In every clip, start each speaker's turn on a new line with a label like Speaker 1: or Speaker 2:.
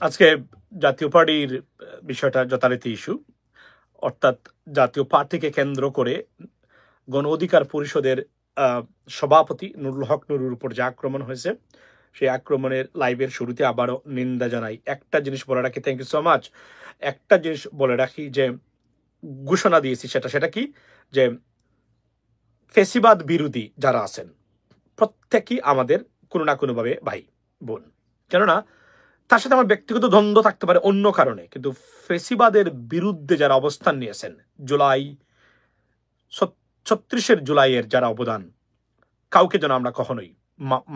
Speaker 1: আজকে জাতীয় পার্টির বিষয়টা যথারীতি ইস্যু, অর্থাৎ জাতীয় পার্টিকে কেন্দ্র করে গণ অধিকার পরিষদের সভাপতি নুরুল হক নুরুর উপর যে আক্রমণ হয়েছে, সেই আক্রমণের লাইভের শুরুতে আবারও নিন্দা জানাই। একটা জিনিস বলে রাখি, থ্যাংক ইউ সো মাচ। একটা জিনিস বলে রাখি যে ঘোষণা দিয়েছি, সেটা কি, যে ফেসিবাদ বিরোধী যারা আছেন প্রত্যেকেই আমাদের কোনো না কোনোভাবে ভাই বোন। কেননা তার সাথে আমার ব্যক্তিগত দ্বন্দ্ব থাকতে পারে অন্য কারণে, কিন্তু ফেসিবাদের বিরুদ্ধে যারা অবস্থান নিয়েছেন, জুলাই 36 জুলাইয়ের যারা অবদান, কাউকে যেন আমরা কখনোই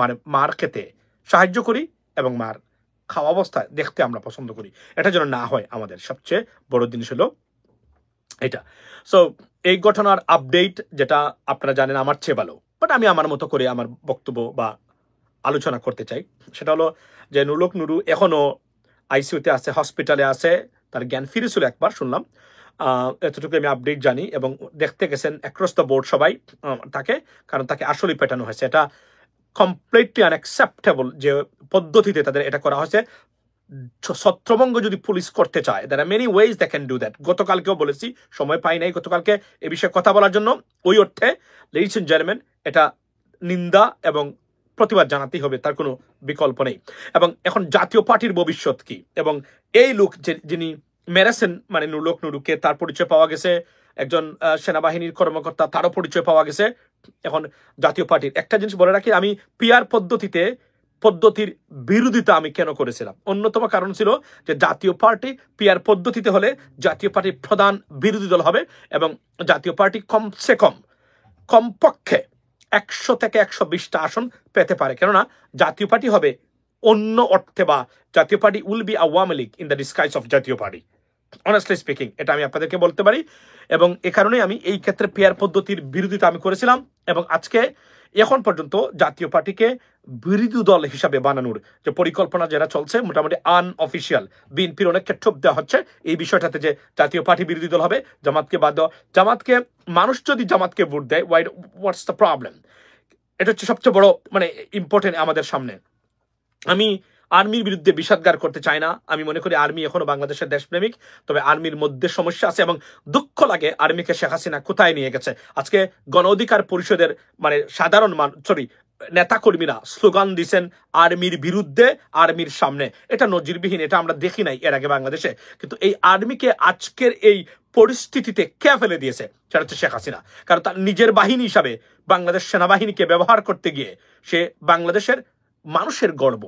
Speaker 1: মানে মার খেতে সাহায্য করি এবং মার খাওয়া অবস্থায় দেখতে আমরা পছন্দ করি, এটা যেন না হয়। আমাদের সবচেয়ে বড় জিনিস হলো এটা। সো এই ঘটনার আপডেট যেটা আপনারা জানেন আমার চেয়ে ভালো, বাট আমি আমার মতো করে আমার বক্তব্য বা আলোচনা করতে চাই। সেটা হলো যে নুরু এখনো আইসিইউতে আছে, হসপিটালে আছে, তার জ্ঞান ফিরেছিল একবার শুনলাম, এতটুকু আমি আপডেট জানি। এবং দেখতে গেছেন অ্যাক্রস দ্য বোর্ড সবাই তাকে, কারণ তাকে আসলেই পেটানো হয়েছে। এটা কমপ্লিটলি আনঅ্যাকসেপ্টেবল যে পদ্ধতিতে তাদের এটা করা হয়েছে। ছত্রভঙ্গ যদি পুলিশ করতে চায়, there are many ways they can do that। গতকালকেও বলেছি, সময় পাই নাই গতকালকে এ বিষয়ে কথা বলার জন্য। ওই অর্থে লেডিস এন্ড জেন্টলম্যান, এটা নিন্দা এবং প্রতিবাদ জানাতেই হবে, তার কোনো বিকল্প নেই। এবং এখন জাতীয় পার্টির ভবিষ্যৎ কি, এবং এই লোক যিনি মেরেছেন মানে নুরুকে, তার পরিচয় পাওয়া গেছে, একজন সেনাবাহিনীর কর্মকর্তা, তারও পরিচয় পাওয়া গেছে। এখন জাতীয় পার্টির একটা জিনিস বলে রাখি, আমি পিআর পদ্ধতির বিরোধিতা আমি কেন করেছিলাম। অন্যতম কারণ ছিল যে জাতীয় পার্টি পিআর পদ্ধতিতে হলে জাতীয় পার্টির প্রধান বিরোধী দল হবে, এবং জাতীয় পার্টি কমপক্ষে 100 থেকে 120টা আসন পেতে পারে। কেননা জাতীয় পার্টি হবে অন্য অর্থে, বা জাতীয় party will be Awami league in the disguise of জাতীয় পার্টি, অনেস্টলি স্পিকিং, এটা আমি আপনাদেরকে বলতে পারি। এবং এ কারণে আমি এই ক্ষেত্রে পিআর পদ্ধতির বিরোধিতা আমি করেছিলাম। এবং আজকে এখন পর্যন্ত জাতীয় পার্টিকে বিরোধী দল হিসাবে বানানোর যে পরিকল্পনা যেটা চলছে, মোটামুটি আনঅফিসিয়াল, বিএনপির অনেক ক্ষেত্রে দেওয়া হচ্ছে এই বিষয়টাতে, যে জাতীয় পার্টি বিরোধী দল হবে, জামাতকে বাদ দেওয়া। জামাতকে মানুষ যদি জামাতকে ভোট দেয়, হোয়াটস দ্য প্রবলেম? এটা হচ্ছে সবচেয়ে বড় মানে ইম্পর্টেন্ট আমাদের সামনে। আমি আর্মির বিরুদ্ধে বিষাদগার করতে চাই না। আমি মনে করি আর্মি এখনো বাংলাদেশের দেশপ্রেমিক, তবে আর্মির মধ্যে সমস্যা আছে, এবং দুঃখ লাগে আর্মিকে শেখ হাসিনা কোথায় নিয়ে গেছে। আজকে গণ অধিকার পরিষদের মানে সাধারণ নেতা কর্মীরা স্লোগান দিচ্ছেন আর্মির বিরুদ্ধে, আর্মির সামনে। এটা নজিরবিহীন, এটা আমরা দেখি নাই এর আগে বাংলাদেশে। কিন্তু এই আর্মিকে আজকের এই পরিস্থিতিতে কে ফেলে দিয়েছে, সেটা হচ্ছে শেখ হাসিনা। কারণ তার নিজের বাহিনী হিসাবে বাংলাদেশ সেনাবাহিনীকে ব্যবহার করতে গিয়ে সে বাংলাদেশের মানুষের গর্ব,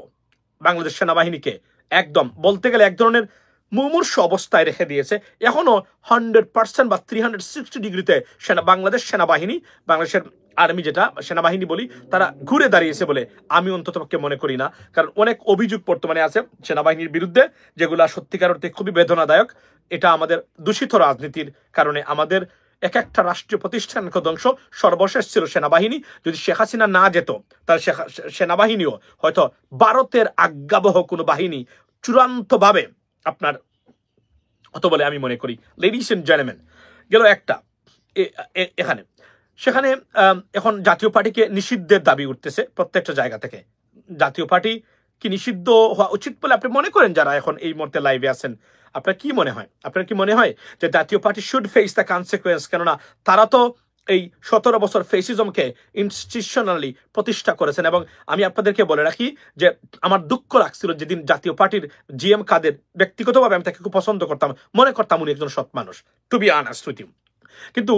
Speaker 1: বাংলাদেশ সেনাবাহিনীকে একদম বলতে গেলে এক ধরনের মুমূর্ষ অবস্থায় রেখে দিয়েছে। এখনো 100% বা 360 ডিগ্রিতে বাংলাদেশ সেনাবাহিনী, বাংলাদেশের আর্মি যেটা সেনাবাহিনী বলি, তারা ঘুরে দাঁড়িয়েছে বলে আমি অন্ততপক্ষে মনে করি না। কারণ অনেক অভিযোগ বর্তমানে আছে সেনাবাহিনীর বিরুদ্ধে, যেগুলো সত্যিকার অর্থে খুবই বেদনাদায়ক। এটা আমাদের দূষিত রাজনীতির কারণে আমাদের এক একটা রাষ্ট্রীয় প্রতিষ্ঠানকে ধ্বংস। সর্বশেষ ছিল সেনাবাহিনী। যদি শেখ হাসিনা না যেত, তাহলে সেনাবাহিনীও হয়তো ভারতের আজ্ঞাবহ কোনো বাহিনী চূড়ান্তভাবে আপনার হতো বলে আমি মনে করি। লেডিস এন্ড জেন্টলম্যান, গেল একটা এখানে সেখানে। এখন জাতীয় পার্টিকে নিষিদ্ধের দাবি উঠতেছে প্রত্যেকটা জায়গা থেকে। জাতীয় পার্টি কি নিষিদ্ধ হওয়া উচিত বলে আপনি মনে করেন? যারা এখন এই মুহূর্তে লাইভে আছেন, আপনার কি মনে হয় যে জাতীয় party should face the consequence? কেননা তারা তো এই 17 বছর ফেসিজমকে ইনস্টিটিউশনালি প্রতিষ্ঠা করেছেন। এবং আমি আপনাদেরকে বলে রাখি যে আমার দুঃখ লাগছিল যেদিন জাতীয় পার্টির জিএম কাদের, ব্যক্তিগতভাবে আমি তাকে খুব পছন্দ করতাম, মনে করতাম উনি একজন সৎ মানুষ, to be honest with you. কিন্তু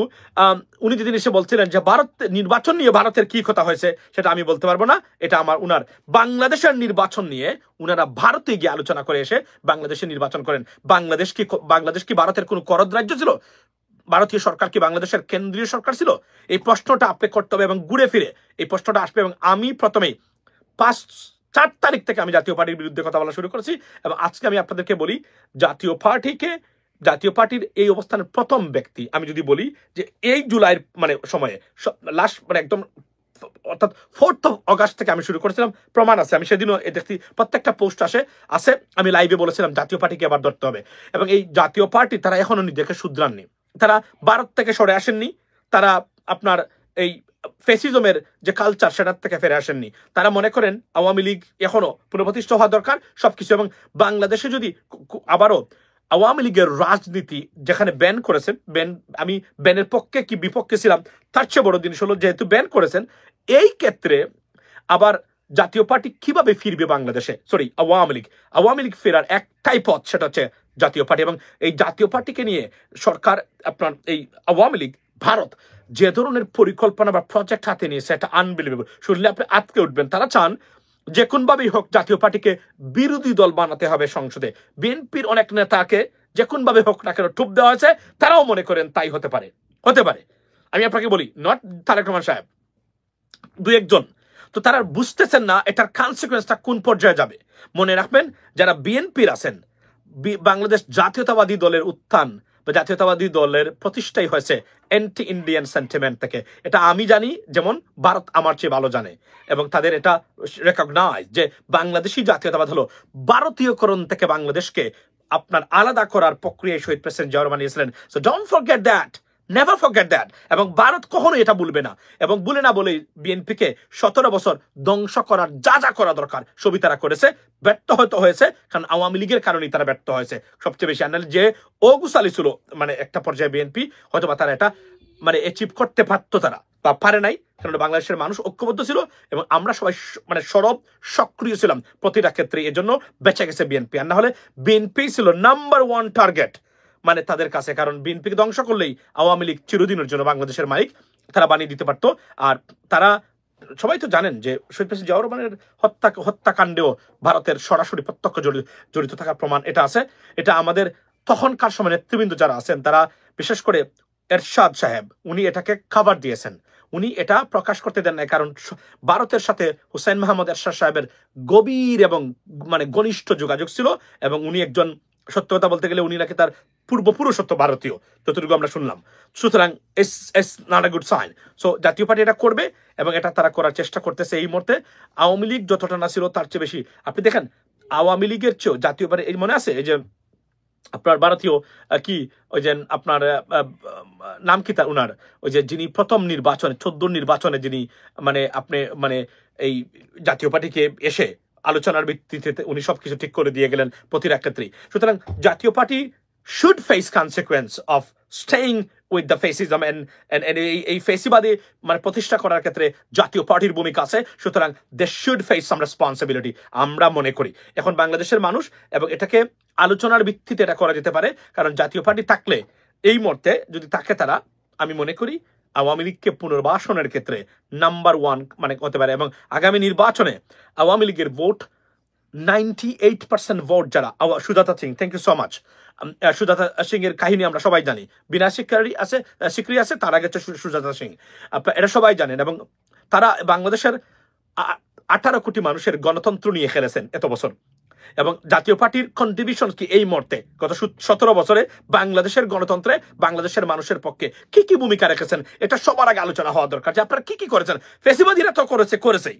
Speaker 1: উনি যেদিন এসে বলছিলেন যে ভারত নির্বাচন নিয়ে ভারতের কি কথা হয়েছে, সেটা আমি বলতে পারবো না। এটা উনার বাংলাদেশের নির্বাচন নিয়ে উনারা ভারতে গিয়ে আলোচনা করে এসে বাংলাদেশে নির্বাচন করেন। বাংলাদেশ কি ভারতের কোনো করদ রাজ্য ছিল? ভারতীয় সরকার কি বাংলাদেশের কেন্দ্রীয় সরকার ছিল? এই প্রশ্নটা আপনি করতে হবে, এবং ঘুরে ফিরে এই প্রশ্নটা আসবে। এবং আমি প্রথমেই 4 তারিখ থেকে আমি জাতীয় পার্টির বিরুদ্ধে কথা বলা শুরু করেছি। এবং আজকে আমি আপনাদেরকে বলি, জাতীয় পার্টির এই অবস্থানের প্রথম ব্যক্তি আমি যদি বলি যে এই জুলাইয়ের সময়ে লাস্ট একদম অর্থাৎ 4th অগাস্ট থেকে আমি শুরু করেছিলাম। প্রমাণ আছে, আমি সেদিনও দেখছি প্রত্যেকটা পোস্ট আছে। আমি লাইভে বলেছিলাম জাতীয় পার্টিকে আবার ধরতে হবে। এবং এই জাতীয় পার্টি তারা এখনো নিজেকে শুধরাননি। তারা ভারত থেকে সরে আসেননি। তারা আপনার এই ফেসিজমের যে কালচার সেটার থেকে ফিরে আসেননি। তারা মনে করেন আওয়ামী লীগ এখনো পুনঃপ্রতিষ্ঠা হওয়া দরকার সবকিছু। এবং বাংলাদেশে যদি আবারও আওয়ামী লীগের রাজনীতি যেখানে ব্যান করেছেন, আমি ব্যানের পক্ষে কি বিপক্ষে ছিলাম তার চেয়ে বড় জিনিস হলো যেহেতু ব্যান করেছেন, এই ক্ষেত্রে আবার জাতীয় পার্টি কিভাবে ফিরবে বাংলাদেশে, সরি আওয়ামী লীগ ফেরার একটাই পথ, সেটা হচ্ছে জাতীয় পার্টি। এবং এই জাতীয় পার্টিকে নিয়ে সরকার, আপনার এই আওয়ামী লীগ, ভারত যে ধরনের পরিকল্পনা বা প্রজেক্ট হাতে নিয়েছে এটা আনবিলিভেবল। শুনলে আপনি আটকে উঠবেন। তারা চান যে কোনভাবেই হোক জাতীয় পার্টিকে বিরোধী দল বানাতে হবে সংসদে। বিএনপির অনেক নেতাকে যে কোনভাবে হোক না কেন টুপ দেওয়া হয়েছে, তারাও মনে করেন তাই হতে পারে। আমি আপনাকে বলি, নট তারেক রহমান সাহেব, দু একজন। তো তারা বুঝতেছেন না এটার কনসিকুয়েন্সটা কোন পর্যায়ে যাবে। মনে রাখবেন, যারা বিএনপির আছেন, বাংলাদেশ জাতীয়তাবাদী দলের উত্থান বা জাতীয়তাবাদী দলের প্রতিষ্ঠাই হয়েছে অ্যান্টি ইন্ডিয়ান সেন্টিমেন্ট থেকে। এটা আমি জানি, যেমন ভারত আমার চেয়ে ভালো জানে, এবং তাদের এটা রেকগনাইজ যে বাংলাদেশি জাতীয়তাবাদ হলো ভারতীয়করণ থেকে বাংলাদেশকে আপনার আলাদা করার প্রক্রিয়ায় শহীদ প্রেসিডেন্ট জিয়া রহমান নিয়েছিলেন। So don't forget that, never forget that. এবং ভারত কখনো এটা ভুলবে না, এবং ভুলে না বলেই বিএনপিকে 17 বছর ধ্বংস করার যা করা দরকার সবই তারা করেছে। ব্যর্থ হয়তো হয়েছে, কারণ আওয়ামী লীগের কারণেই তারা ব্যর্থ হয়েছে সবচেয়ে বেশি। আনাল যে অগুসালি ছিল মানে একটা পর্যায়ে বিএনপি, হয়তো বা তারা এটা মানে অ্যাচিভ করতে পারতো, তারা বা পারে নাই, কারণ বাংলাদেশের মানুষ ঐক্যবদ্ধ ছিল এবং আমরা সবাই মানে সরব সক্রিয় ছিলাম প্রতিটা ক্ষেত্রে। এজন্য বেঁচে গেছে বিএনপি। আর না হলে বিএনপি ছিল নাম্বার 1 টার্গেট মানে তাদের কাছে, কারণ বিএনপিকে ধ্বংস করলেই আওয়ামী লীগ চিরদিনের জন্য বাংলাদেশের মালিক তারা বানিয়ে দিতে পারতো। আর তারা সবাই তো জানেন যে শহীদ প্রেসিডেন্ট জিয়া রহমানের হত্যাকাণ্ডেও ভারতের সরাসরি প্রত্যক্ষ জড়িত থাকার প্রমাণ এটা আছে। এটা আমাদের তখনকার সময় নেতৃবৃন্দ যারা আছেন, তারা বিশেষ করে এরশাদ সাহেব, উনি এটাকে কভার দিয়েছেন। উনি এটা প্রকাশ করতে দেন না, কারণ ভারতের সাথে হুসাইন মাহমুদ এরশাদ সাহেবের গভীর এবং মানে ঘনিষ্ঠ যোগাযোগ ছিল, এবং উনি একজন, সত্য কথা বলতে গেলে উনি নাকি তার পূর্বপুরুষত্ব ভারতীয়, যতটুকু আমরা শুনলাম। সুতরাং it's not a good sign. So Jatiya Party এটা করবে, এবং এটা তারা করার চেষ্টা করতেছে এই মুহূর্তে। আওয়ামী লীগ যতটা না ছিল তার চেয়ে বেশি, আপনি দেখেন আওয়ামী লীগের চেয়েও জাতীয় পার্টি, এই মনে আছে এই যে আপনার ভারতীয় কি ওই যে আপনার নাম কি তার, উনার ওই যে যিনি প্রথম নির্বাচনে 14 নির্বাচনে যিনি মানে আপনি মানে এই জাতীয় পার্টিকে এসে আলোচনার ভিত্তিতে উনি সবকিছু ঠিক করে দিয়ে গেলেন প্রতিটা ক্ষেত্রেই। সুতরাং জাতীয় party should face consequence of staying with the fascism and এই ফেসিবাদী মানে প্রতিষ্ঠা করার ক্ষেত্রে জাতীয় পার্টির ভূমিকা আছে। সুতরাং they should face some responsibility আমরা মনে করি এখন বাংলাদেশের মানুষ, এবং এটাকে আলোচনার ভিত্তিতে এটা করা যেতে পারে। কারণ জাতীয় পার্টি থাকলে এই মুহূর্তে যদি থাকে তারা, আমি মনে করি আওয়ামী লীগকে পুনর্বাসনের ক্ষেত্রে নাম্বার 1 মানে হতে পারে। এবং আগামী নির্বাচনে আওয়ামী লীগের ভোট 98% ভোট যারা, Sujata Singh, thank you so much. Sujata Singh এর কাহিনী আমরা সবাই জানি, বিনা শিকারী আছে, তার আগে সুজাতা সিং, এটা সবাই জানেন। এবং তারা বাংলাদেশের 18 কোটি মানুষের গণতন্ত্র নিয়ে খেলেছেন এত বছর। এবং জাতীয় পার্টির কন্ট্রিবিউশন কি এই মুহূর্তে গত 17 বছরে বাংলাদেশের গণতন্ত্রে বাংলাদেশের মানুষের পক্ষে কি ভূমিকা রেখেছেন, এটা সবার আগে আলোচনা হওয়া দরকার। যে আপনারা কি করেছেন, ফেসিবাদীরা তো করেছেই,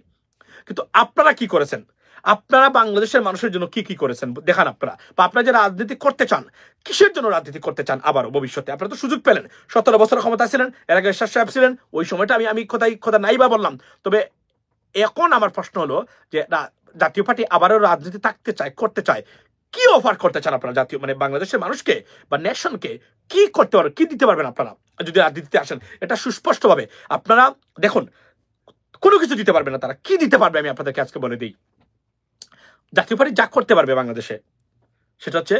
Speaker 1: কিন্তু আপনারা কি করেছেন, আপনারা বাংলাদেশের মানুষের জন্য কি করেছেন দেখান আপনারা। বা আপনারা যে রাজনীতি করতে চান, কিসের জন্য রাজনীতি করতে চান আবারও ভবিষ্যতে, আপনারা তো সুযোগ পেলেন, 17 বছর ক্ষমতা ছিলেন, এর আগে এরশাদ সাহেব ছিলেন, ওই সময়টা আমি কথা নাই বা বললাম। তবে এখন আমার প্রশ্ন হলো যে জাতীয় পার্টি আবারও রাজনীতি করতে চায়, কি অফার করতে চান আপনারা জাতীয় মানে বাংলাদেশের মানুষকে বা নেশনকে, কি করতে পারবেন, কি দিতে পারবেন আপনারা যদি রাজনীতিতে আসেন? এটা সুস্পষ্টভাবে আপনারা দেখুন, কোনো কিছু দিতে পারবে না তারা। কি দিতে পারবে আমি আপনাদেরকে আজকে বলে দিই। জাতীয় পার্টি যা করতে পারবে বাংলাদেশে, সেটা হচ্ছে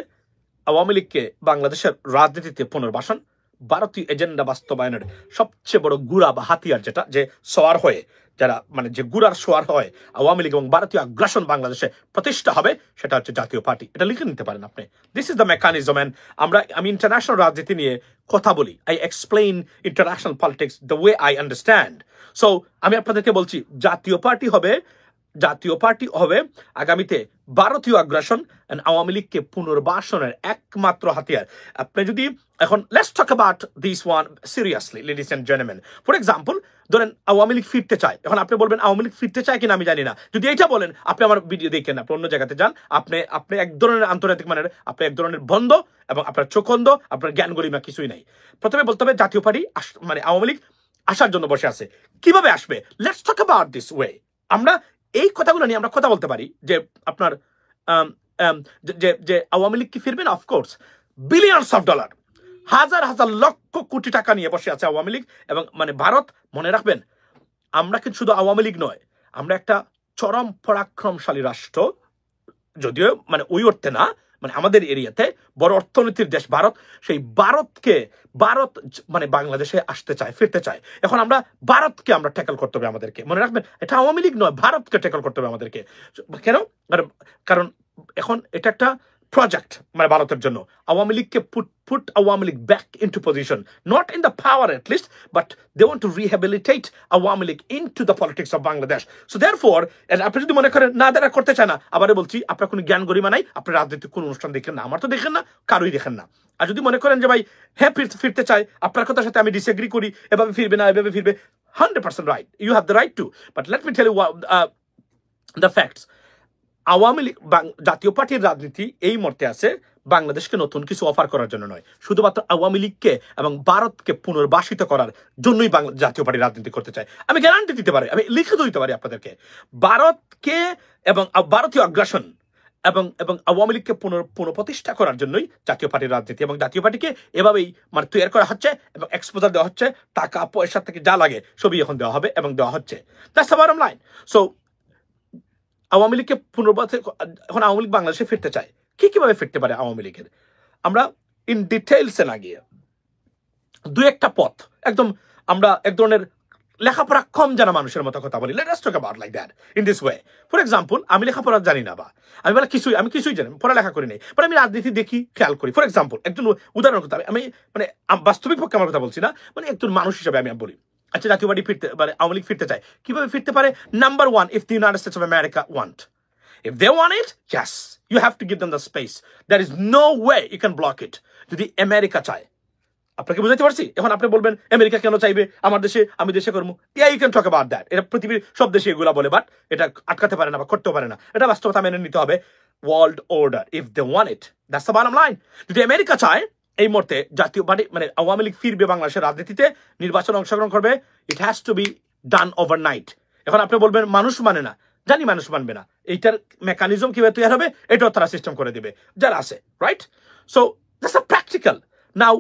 Speaker 1: আওয়ামী লীগকে বাংলাদেশের রাজনীতিতে পুনর্বাসন, ভারতীয় এজেন্ডা বাস্তবায়নের সবচেয়ে বড় গুড়া বা হাতিয়ার, যেটা যে সোয়ার হয়ে যারা মানে যে গুড়ার সোয়ার হয় আওয়ামী লীগ এবং ভারতীয় আগ্রাসন বাংলাদেশে প্রতিষ্ঠা হবে, সেটা হচ্ছে জাতীয় পার্টি। এটা লিখে নিতে পারেন আপনি। This is the mechanism. And আমি ইন্টারন্যাশনাল রাজনীতি নিয়ে কথা বলি, I explain international politics the way I understand. So আমি আপনাদেরকে বলছি, জাতীয় পার্টি হবে আগামীতে ভারতীয় আগ্রাসন এন্ড আওয়ামী লীগকে পুনর্বাসনের একমাত্র হাতিয়ার। আপনি যদি এখন let's talk about this one seriously ladies and gentleman. For example, ধরেন আওয়ামী লীগ ফিরতে চায়, এখন আপনি বলবেন আওয়ামী লীগ ফিরতে চায় কিনা আমি জানি না। যদি এটা বলেন, আপনি আমার ভিডিও দেখেন, আপনি অন্য জায়গাতে যান, আপনি এক ধরনের আন্তর্জাতিক মানের, আপনি এক ধরনের বন্ধ, এবং আপনার চোখন্ধ, আপনার জ্ঞান গরিমা কিছুই নাই। প্রথমে বলতে হবে জাতীয় পার্টি মানে আওয়ামী লীগ আসার জন্য বসে আছে। কিভাবে আসবে? Let's talk about this way. আমরা এই কথাগুলো নিয়ে আমরা কথা বলতে পারি যে আপনার যে আওয়ামী লীগ কি ফিরবে না? অফকোর্স, বিলিয়নস অফ ডলার, হাজার হাজার লক্ষ কোটি টাকা নিয়ে বসে আছে আওয়ামী লীগ এবং মানে ভারত। মনে রাখবেন, আমরা কিন্তু শুধু আওয়ামী লীগ নয়, আমরা একটা চরম পরাক্রমশালী রাষ্ট্র, যদিও মানে ওই অর্থে না, মানে আমাদের এরিয়াতে বড় অর্থনীতির দেশ ভারত। সেই ভারত মানে বাংলাদেশে আসতে চায়, ফিরতে চায়। এখন আমরা ভারতকে আমরা ট্যাকল করতে হবে আমাদেরকে। মনে রাখবেন, এটা আওয়ামী লীগ নয়, ভারতকে ট্যাকল করতে হবে আমাদেরকে। কেন? কারণ এখন এটা একটা project মানে ভারতের জন্য। আওয়ামী লীগকে put Awami League back into position, not in the power at least, but they want to rehabilitate Awami League into the politics of Bangladesh. So therefore, আপনি যদি মনে করেন না তারা করতে চায় না, আবারও বলছি, আপনার কোনো জ্ঞান গরিমা নাই, আপনি রাজনৈতিক কোনো অনুষ্ঠান দেখেন না, আমার তো দেখেন না, কারোই দেখেন না। আর যদি মনে করেন যে ভাই হ্যাঁ ফিরতে চায়, আপনার কথার সাথে আমি ডিসএগ্রি করি, এভাবে ফিরবে না, এভাবে ফিরবে, 100% right, you have the right to, but let me tell you the facts. Awami League Jatiya পার্টির রাজনীতি এই মুহূর্তে আছে বাংলাদেশকে নতুন কিছু অফার করার জন্য নয়, শুধুমাত্র আওয়ামী লীগকে এবং ভারতকে পুনর্বাসিত করার জন্যই জাতীয় পার্টি রাজনীতি করতে চায়। আমি গ্যারান্টি দিতে পারি, আমি লিখে দিতে পারি আপনাদেরকে, ভারতকে এবং ভারতীয় আগ্রাসন এবং আওয়ামী লীগকে পুনঃপ্রতিষ্ঠা করার জন্যই জাতীয় পার্টির রাজনীতি, এবং জাতীয় পার্টিকে এভাবেই মানে তৈরি করা হচ্ছে এবং এক্সপোজার দেওয়া হচ্ছে, টাকা পয়সা থেকে যা লাগে সবই এখন দেওয়া হবে এবং দেওয়া হচ্ছে। That's the bottom line. So Awami লীগকে এখন আওয়ামী লীগ বাংলাদেশে ফিরতে চায়, কিভাবে ফিরতে পারে আওয়ামী লীগের? আমরা ইন ডিটেইলসে না গিয়ে দুই একটা পথ, একদম আমরা এক ধরনের লেখাপড়া কম জানা মানুষের মতো কথা বলি। Let's talk about like that in this way. For example, আমি লেখাপড়া জানি না, বা আমি বলে আমি কিছুই জানি, পড়ালেখা করি নাই, বাট আমি রাজনীতি দেখি, খেয়াল করি। ফর এক্সাম্পল, একজন উদাহরণ কথা আমি মানে বাস্তবিক পক্ষে আমার কথা বলছি না, মানে একজন মানুষ হিসাবে আমি বলি, আচ্ছা জাতীয় পার্টি ফিরতে মানে আওয়ামী লীগ ফিরতে চায়, কিভাবে ফিরতে পারে? Number one, if the United States of America want, if they want it, yes, you have to give them the space. There is no way you can block it. যদি আমেরিকা চায়, আপনাকে বুঝাতে পারছি? এখন আপনি বলবেন আমেরিকা কেন চাইবে আমার দেশে, আমি দেশে করবো, yeah, you can talk about that. এটা পৃথিবীর সব দেশে এগুলা বলে, বাট এটা আটকাতে পারে না বা করতেও পারে না, এটা বাস্তবতা মেনে নিতে হবে। World order, if they want it, that's the bottom line. যদি আমেরিকা চায় এই মুহূর্তে জাতীয় পার্টি মানে আওয়ামী লীগ ফিরবে বাংলাদেশের রাজনীতিতে, নির্বাচনে অংশগ্রহণ করবে, it has to be done overnight. এখন আপনি বলবেন মানুষ মানে না, জানি মানুষ মানবে না, এইটার মেকানিজম কিভাবে তৈরি হবে এটাও তারা সিস্টেম করে দিবে যারা আছে, right? So that's a practical. Now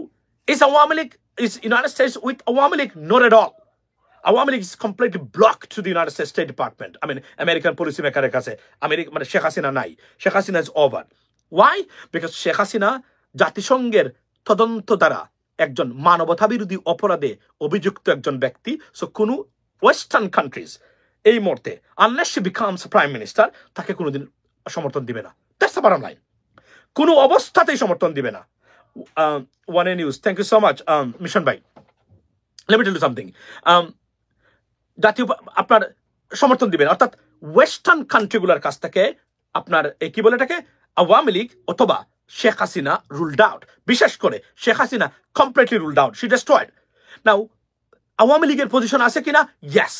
Speaker 1: is Awami League, is United States with Awami League? Not at all. Awami League is completely blocked to the United States state department. I mean American policy মেকারের কাছে মানে শেখ হাসিনা নাই, Sheikh Hasina is over. Why? Because Sheikh Hasina জাতিসংঘের তদন্ত দ্বারা একজন মানবতা বিরোধী অপরাধে অভিযুক্ত একজন ব্যক্তি। সো কোনো ওয়েস্টার্ন কান্ট্রিজ এই মুহূর্তে unless she becomes prime minister, তাকে কোনোদিন সমর্থন দিবে না। That's the bottom line. কোনো অবস্থাতেই সমর্থন দিবে না। One a news, thank you so much মিশন ভাই। Let me tell you something, জাতীয় আপনার সমর্থন দিবেন, অর্থাৎ ওয়েস্টার্ন কান্ট্রিগুলোর কাছ থেকে আপনার কি বলে এটাকে, আওয়ামী লীগ অথবা শেখ হাসিনা রুলড আউট। বিশেষ করে Sheikh Hasina completely ruled out, she destroyed. Now Awami লীগের পজিশন আছে কিনা? ইয়েস।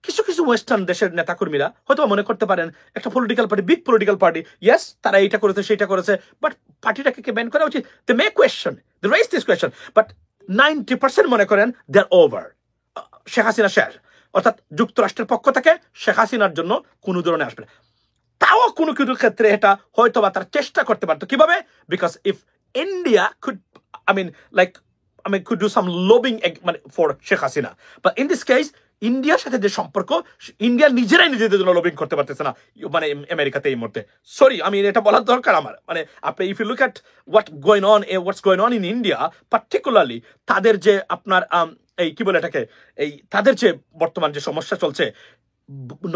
Speaker 1: কিছু কিছু ওয়েস্টার্ন দেশের নেতাকর্মীরা হয়তো মনে করতে পারেন একটা political party, big political party, yes তারা এইটা করেছে সেইটা করেছে, বাট পার্টিটাকে কে ব্যান করা উচিত? They may question, they raise this question, but 90% মনে করেন they are over. Sheikh Hasina শেষ, অর্থাৎ যুক্তরাষ্ট্রের পক্ষ থেকে শেখ হাসিনার জন্য কোনো ধরনের আসবে না। তাও কোনো কিছু ক্ষেত্রে এটা হয়তো বা তারা চেষ্টা করতে পারতো। কিভাবে? Because if India could could do some lobbying for Sheikh Hasina, but in this case ইন্ডিয়ার সাথে যে সম্পর্ক, ইন্ডিয়া নিজেরাই নিজেদের জন্য লবিং করতে পারতেছে না মানে আমেরিকাতে এই মুহূর্তে। সরি, আমি এটা বলার দরকার আমার, মানে আপনি if you look at what's going on in India particularly, তাদের যে আপনার এই কি বলে এটাকে, এই তাদের যে বর্তমান যে সমস্যা চলছে,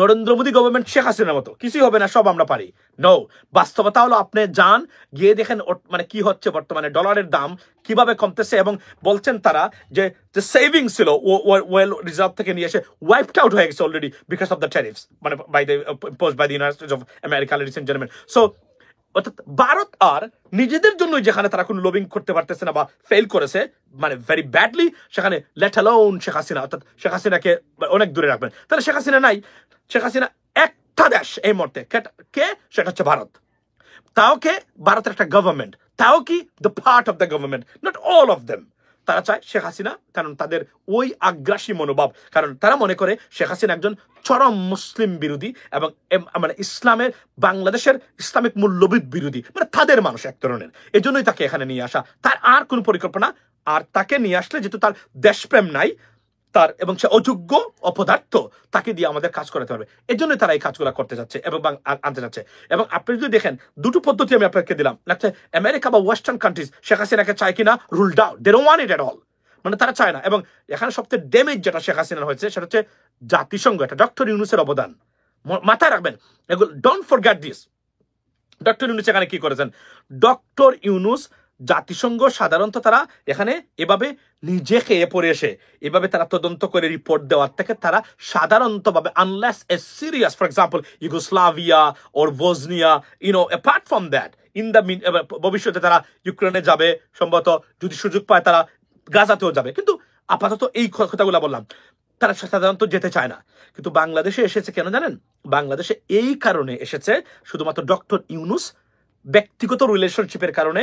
Speaker 1: নরেন্দ্র মোদী গভর্নমেন্ট শেখ হাসিনার মতো কিছুই হবে না, সব আমরা পারি। নো, বাস্তবতা হলো আপনি যান গিয়ে দেখেন মানে কি হচ্ছে বর্তমানে, ডলারের দাম কিভাবে কমতেছে, এবং বলছেন তারা যে সেভিং ছিল ওয়েল রিজার্ভ থেকে নিয়ে এসে ওয়াইপড আউট হয়ে গেছে already because of the tariffs, মানে by the United States of America, ladies and gentleman. So অর্থাৎ ভারত আর নিজেদের জন্য যেখানে তারা কোনো লবিং করতে পারতেছে না বা ফেল করেছে মানে ভেরি ব্যাডলি, সেখানে লেট অ্যালোন শেখ হাসিনা, অর্থাৎ শেখ হাসিনাকে অনেক দূরে রাখবেন। তাহলে শেখ হাসিনা নাই, শেখ হাসিনা একটা দেশ এই মুহূর্তে, কে? সেটা হচ্ছে ভারত। তাও কে? ভারতের একটা গভর্নমেন্ট, তাও কি the part of the government, not all of them. তারা চায় শেখ হাসিনা, কারণ তাদের ওই আগ্রাসী মনোভাব, কারণ তারা মনে করে শেখ হাসিনা একজন চরম মুসলিম বিরোধী এবং মানে ইসলামের, বাংলাদেশের ইসলামিক মূল্যবোধ বিরোধী, মানে তাদের মানুষ এক ধরনের। এই জন্যই তাকে এখানে নিয়ে আসা, তার আর কোনো পরিকল্পনা, আর তাকে নিয়ে আসলে যেহেতু তার দেশপ্রেম নাই তার, এবং সে অযোগ্য অপদার্থ, তাকে দিয়ে আমাদের কাজ করাতে পারবে, এই জন্য তারা এই কাজগুলো করতে যাচ্ছে এবং আনতে যাচ্ছে। এবং আপনি যদি দেখেন দুটো পদ্ধতি আমি আপনাকে দিলাম, লাগছে আমেরিকা বা ওয়েস্টার্ন কান্ট্রিজ শেখ হাসিনাকে চায় কিনা, ruled out, they don't want it at all, মানে তারা চায় না। এবং এখানে সবচেয়ে ড্যামেজ যেটা শেখ হাসিনার হয়েছে সেটা হচ্ছে জাতিসংঘ, এটা ডক্টর ইউনূসের অবদান, মাথায় রাখবেন এগুলো, don't forget this. Doctor Yunus এখানে কি করেছেন, ডক্টর ইউনূস জাতিসংঘ সাধারণত তারা এখানে এভাবে নিজে খেয়ে পড়ে এসে এভাবে তারা তদন্ত করে রিপোর্ট দেওয়ার থেকে তারা সাধারণতভাবে, unless a serious, for example Yugoslavia or Bosnia, apart from that, in the ভবিষ্যতে তারা ইউক্রেনে যাবে সম্ভবত, যদি সুযোগ পায় তারা গাজাতেও যাবে, কিন্তু আপাতত এই কথাগুলো বললাম, তারা সাধারণত যেতে চায় না। কিন্তু বাংলাদেশে এসেছে কেন জানেন, বাংলাদেশে এই কারণে এসেছে শুধুমাত্র ডক্টর ইউনূস ব্যক্তিগত রিলেশনশিপের কারণে,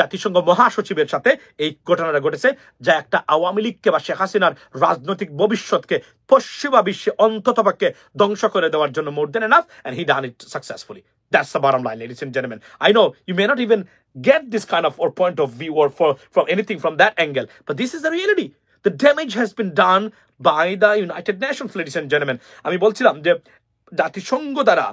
Speaker 1: জাতিসংঘ মহাসচিবের সাথে এই ঘটনাটা ঘটেছে, যা একটা আওয়ামী লীগকে বা শেখ হাসিনার রাজনৈতিক ভবিষ্যৎকে পশ্চিমা বিশ্বে অন্ততপক্ষে ধ্বংস করে দেওয়ার জন্য more than enough, and he done it successfully. That's the bottom line, ladies and gentlemen. I know you may not even get this kind of or point of view or from anything from that angle, but this is the reality. The damage has been done by the United Nations, ladies and gentlemen. আমি বলছিলাম যে জাতিসংঘ দ্বারা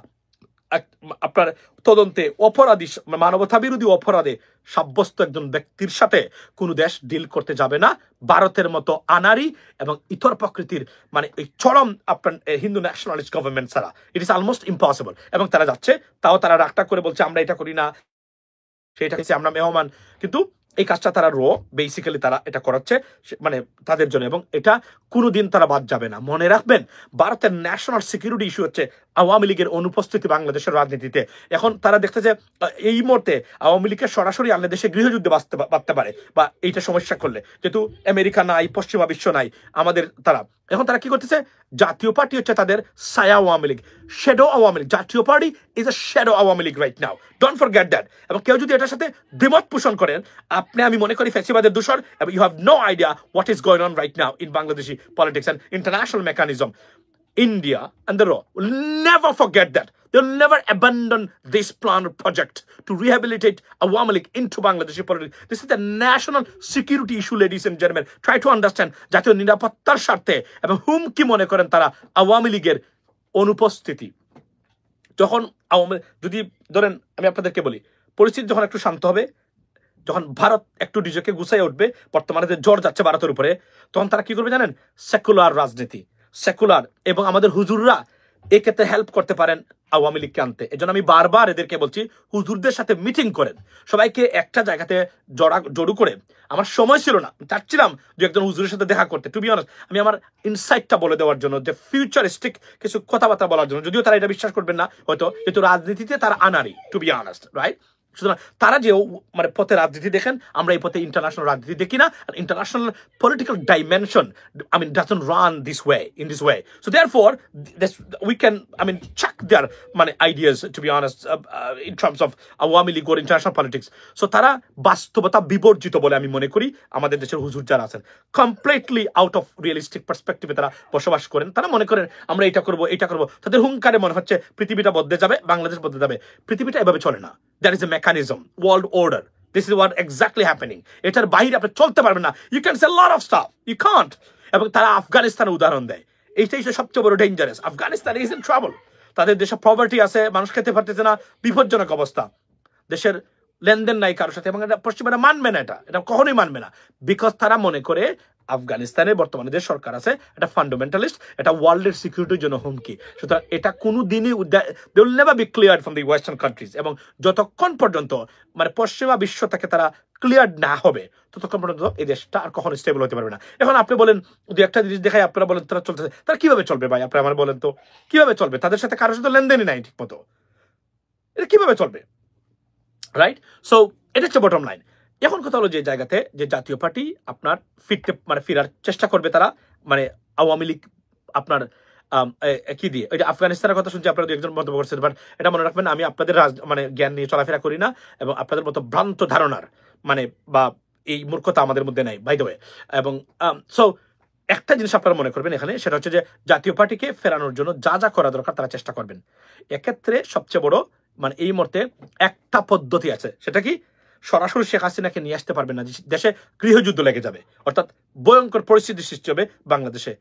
Speaker 1: আপনার তদন্তে অপরাধী, মানবতা বিরোধী অপরাধে সাব্যস্ত একজন ব্যক্তির সাথে কোনো দেশ ডিল করতে যাবে না, ভারতের মতো আনারি এবং ইতর প্রকৃতির, মানে এই চরম আপনার হিন্দু ন্যাশনালিস্ট গভর্নমেন্ট ছাড়া ইট ইজ অলমোস্ট ইম্পসিবল। এবং তারা যাচ্ছে, তাও তারা রাগটা করে বলছে আমরা এটা করি না, সেটা হচ্ছে আমরা মেহমান, কিন্তু এই কাজটা তারা বেসিক্যালি তারা এটা করাচ্ছে মানে তাদের জন্য, এবং এটা কোনোদিন তারা বাদ যাবে না। মনে রাখবেন, ভারতের ন্যাশনাল সিকিউরিটি ইস্যু হচ্ছে আওয়ামী লীগের অনুপস্থিতি বাংলাদেশের রাজনীতিতে। এখন তারা দেখতে যে এই মুহূর্তে আওয়ামী লীগকে সরাসরি আনলে দেশে গৃহযুদ্ধে বাঁচতে পারে, বা এইটা সমস্যা করলে, যেহেতু আমেরিকা নাই, পশ্চিমা বিশ্ব নাই আমাদের, তারা এখন তারা কি করতেছে, জাতীয় পার্টি হচ্ছে তাদের ছায়া আওয়ামী লীগ, শ্যাডো আওয়ামী লীগ। জাতীয় party is a shadow Awami League right now, don't forget that. এবং কেউ যদি এটার সাথে দ্বিমত পোষণ করেন, আমি মনে করি ফ্যাসিবাদের দূষণ, এবং you have no idea what is going on right now in Bangladeshi politics and international mechanism. India and the RAW will never forget that. They'll never abandon this plan or project to rehabilitate Awami League into Bangladeshi politics. This is the national security issue, ladies and gentlemen. Try to understand. জাতীয় নিরাপত্তার স্বার্থে এবং হুমকি মনে করেন তারা আওয়ামী লীগের অনুপস্থিতি। যখন যদি ধরেন, আমি আপনাদেরকে বলি, পরিস্থিতি যখন একটু শান্ত হবে, যখন ভারত একটু নিজেকে গুছাই উঠবে, বর্তমানে যে জ্বর যাচ্ছে ভারতের উপরে, তখন তারা কি করবে জানেন, সেকুলার রাজনীতি, সেকুলার, এবং আমাদের হুজুররা এক্ষেত্রে হেল্প করতে পারেন আওয়ামী লীগকে আনতে। এই জন্য আমি বারবার এদেরকে বলছি, হুজুরদের সাথে মিটিং করেন, সবাইকে একটা জায়গাতে জড়ো করে। আমার সময় ছিল না, চাচ্ছিলাম যে একজন হুজুরের সাথে দেখা করতে, টু বি অনেস্ট, আমি আমার ইনসাইটটা বলে দেওয়ার জন্য, যে ফিউচারিস্টিক কিছু কথাবার্তা বলার জন্য, যদিও তারা এটা বিশ্বাস করবেন না হয়তো, যেহেতু রাজনীতিতে তারা আনারি, টু বি অনেস্ট, রাইট। সুতরাং তারা যে মানে পথে রাজনীতি দেখেন, আমরা এই পথে ইন্টারন্যাশনাল রাজনীতি দেখি না। International political dimension doesn't run this way, in this way. So therefore we can check their মানে ideas, to be honest, in terms of Awami League or international politics. So তারা বাস্তবতা বিবর্জিত বলে আমি মনে করি আমাদের দেশের হুজুর যারা আছেন, কমপ্লিটলি আউট অফ রিয়েলিস্টিক পার্সপেক্টিভে তারা বসবাস করেন। তারা মনে করেন আমরা এটা করব, এটা করব, তাদের হুঙ্কারে মনে হচ্ছে পৃথিবীটা বদলে যাবে, বাংলাদেশ বদলে যাবে। পৃথিবীটা এভাবে চলে না। There is a mechanism, world order. This is what exactly happening. এটার বাইরে আপনি চলতে পারবেন না। You can say a lot of stuff, you can't. এবং তারা আফগানিস্তানের উদাহরণ দেয়, এইটাই সবচেয়ে বড় dangerous. Afghanistan is in trouble, তাদের দেশে পভার্টি আছে, মানুষ খেতে পারতেছে না, বিপজ্জনক অবস্থা, দেশের লেনদেন নাই কারোর সাথে, এবং এটা পশ্চিমারা মানবে না, এটা কখনোই মানবে না, বিকজ তারা মনে করে আফগানিস্তানের বর্তমানে যে সরকার আছে এটা ফান্ডামেন্টালিস্ট, এটা ওয়ার্ল্ডের সিকিউরিটির জন্য হুমকি। সুতরাং এটা কোনো দিনই they will never be cleared from the western countries, এবং যতক্ষণ পর্যন্ত মানে পশ্চিমা বিশ্ব থেকে তারা ক্লিয়ার না হবে, ততক্ষণ পর্যন্ত এই দেশটা আর কখনো স্টেবল হতে পারবে না। এখন আপনি বলেন, যদি একটা জিনিস দেখায় আপনারা বলেন তারা চলতেছে, তারা কিভাবে চলবে ভাই? আপনি আমার বলেন তো কিভাবে চলবে? তাদের সাথে কারোর সাথে লেনদেনই নাই ঠিক মতো, এটা কিভাবে চলবে? রাইট? সো এটা হচ্ছে বটম লাইন। এখন কথা হলো যে জায়গাতে যে জাতীয় পার্টি আপনার ফেরার চেষ্টা করবে, তারা মানে আওয়ামী লীগ আপনার কি দিয়ে, ওই যে আফগানিস্তানের কথা শুনছি, আপনারা একজন মন্তব্য করছেন, বাট এটা মনে রাখবেন আমি আপনাদের জ্ঞান নিয়ে চলাফেরা করি না, এবং আপনাদের মতো ভ্রান্ত ধারণার বা এই মূর্খতা আমাদের মধ্যে নাই, বাই দ্য ওয়ে। এবং সো একটা জিনিস আপনারা মনে করবেন এখানে, সেটা হচ্ছে যে জাতীয় পার্টিকে ফেরানোর জন্য যা যা করা দরকার তারা চেষ্টা করবেন। এক্ষেত্রে সবচেয়ে বড় মানে এই মুহূর্তে একটা পদ্ধতি আছে, সেটা কি সরাসরি শেখ হাসিনাকে নিয়ে আসতে পারবেন না, দেশে গৃহযুদ্ধ লেগে যাবে, অর্থাৎ ভয়ঙ্কর পরিস্থিতি সৃষ্টি হবে বাংলাদেশে।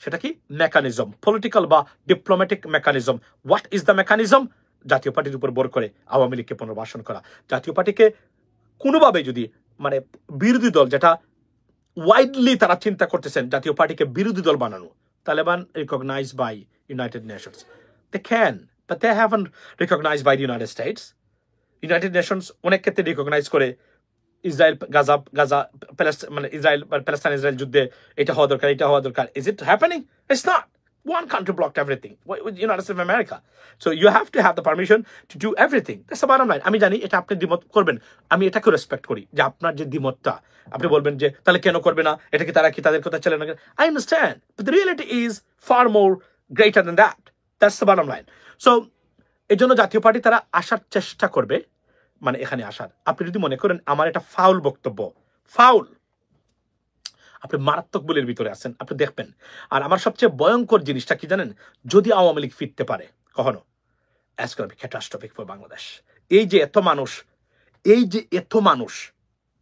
Speaker 1: সেটা কি মেকানিজম, পলিটিক্যাল বা diplomatic mechanism. What is the mechanism? জাতীয় পার্টির উপর ভর করে আওয়ামী লীগকে পুনর্বাসন করা। জাতীয় পার্টিকে কোনোভাবে যদি মানে বিরোধী দল, যেটা ওয়াইডলি তারা চিন্তা করতেছেন জাতীয় পার্টিকে বিরোধী দল বানানো, Taliban recognised by United Nations, they can, but they haven't recognised by the United States. United Nations অনেক ক্ষেত্রে রিকগনাইজ করে ইসরায়েল গাজা মানে ইসরায়েল যুদ্ধে এটা হওয়া দরকার, এটা হওয়া দরকার। Is it happening? It's not. One country blocked everything, United States of America. So you have to have the permission to do everything. That's the bottom line. আমি জানি এটা আপনি দ্বিমত করবেন, আমি এটাকে রেসপেক্ট করি যে আপনার যে দ্বিমতটা, আপনি বলবেন যে তাহলে কেন করবে না, এটা কি তারা কি তাদের কথা চলে না। I understand, but the reality is far more greater than that. That's the bottom line. So এই জন্য জাতীয় পার্টি তারা আসার চেষ্টা করবে, মানে এখানে আসার। আপনি যদি মনে করেন আমার এটা ফাউল বক্তব্য, ফাউল, আপনি মারাত্মক ভুলের ভিতরে আছেন, আপনি দেখবেন। আর আমার সবচেয়ে ভয়ঙ্কর জিনিসটা কি জানেন? যদি আওয়ামী লীগ ফিরতে পারে কখনো, as going to be catastrophic for Bangladesh. এই যে এত মানুষ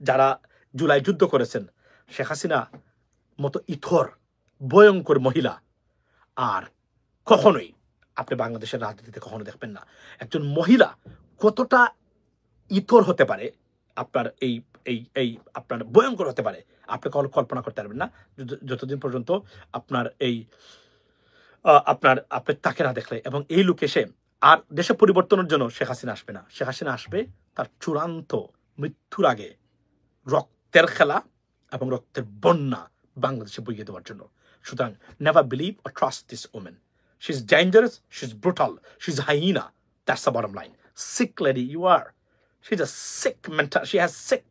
Speaker 1: যারা জুলাই যুদ্ধ করেছেন, শেখ হাসিনা মতো ইথর ভয়ঙ্কর মহিলা আর কখনোই আপনি বাংলাদেশের রাজনীতিতে কখনো দেখবেন না। একজন মহিলা কতটা ইথর হতে পারে, আপনার এই আপনার ভয়ঙ্কর হতে পারে, আপনি কখনো কল্পনা করতে পারবেন না যতদিন পর্যন্ত আপনার আপনি তাকে না দেখলে। এবং এই লোক এসে আর দেশে পরিবর্তনের জন্য শেখ হাসিনা আসবে না। শেখ হাসিনা আসবে তার চূড়ান্ত মৃত্যুর আগে রক্তের খেলা এবং রক্তের বন্যা বাংলাদেশে বইয়ে দেওয়ার জন্য। সুতরাং never believe or trust this woman. She's dangerous, she's brutal, she's a hyena. That's the bottom line. Sick lady you are. She's a sick she has sick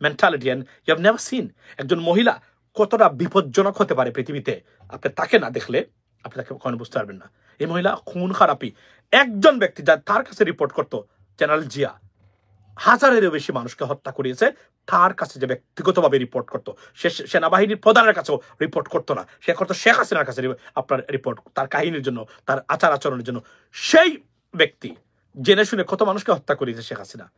Speaker 1: mentality and you have never seen. একজন মহিলা কতটা বিপজ্জনক হতে পারে পৃথিবীতে, আপনি তাকে না দেখলে আপনি তাকে কখনো বুঝতে পারবেন না। এই মহিলা খুন খারাপি একজন ব্যক্তি, যা তার কাছে রিপোর্ট করতো জেনারেল জিয়া, হাজারেরও বেশি মানুষকে হত্যা করিয়েছে, তার কাছে যে ব্যক্তিগতভাবে রিপোর্ট করতো, সে সেনাবাহিনীর প্রধানের কাছেও রিপোর্ট করতো না, সে করতো শেখ হাসিনার কাছে আপনার রিপোর্ট, তার কাহিনীর জন্য, তার আচার আচরণের জন্য। সেই ব্যক্তি জেনে শুনে কত মানুষকে হত্যা করিয়েছে শেখ হাসিনা।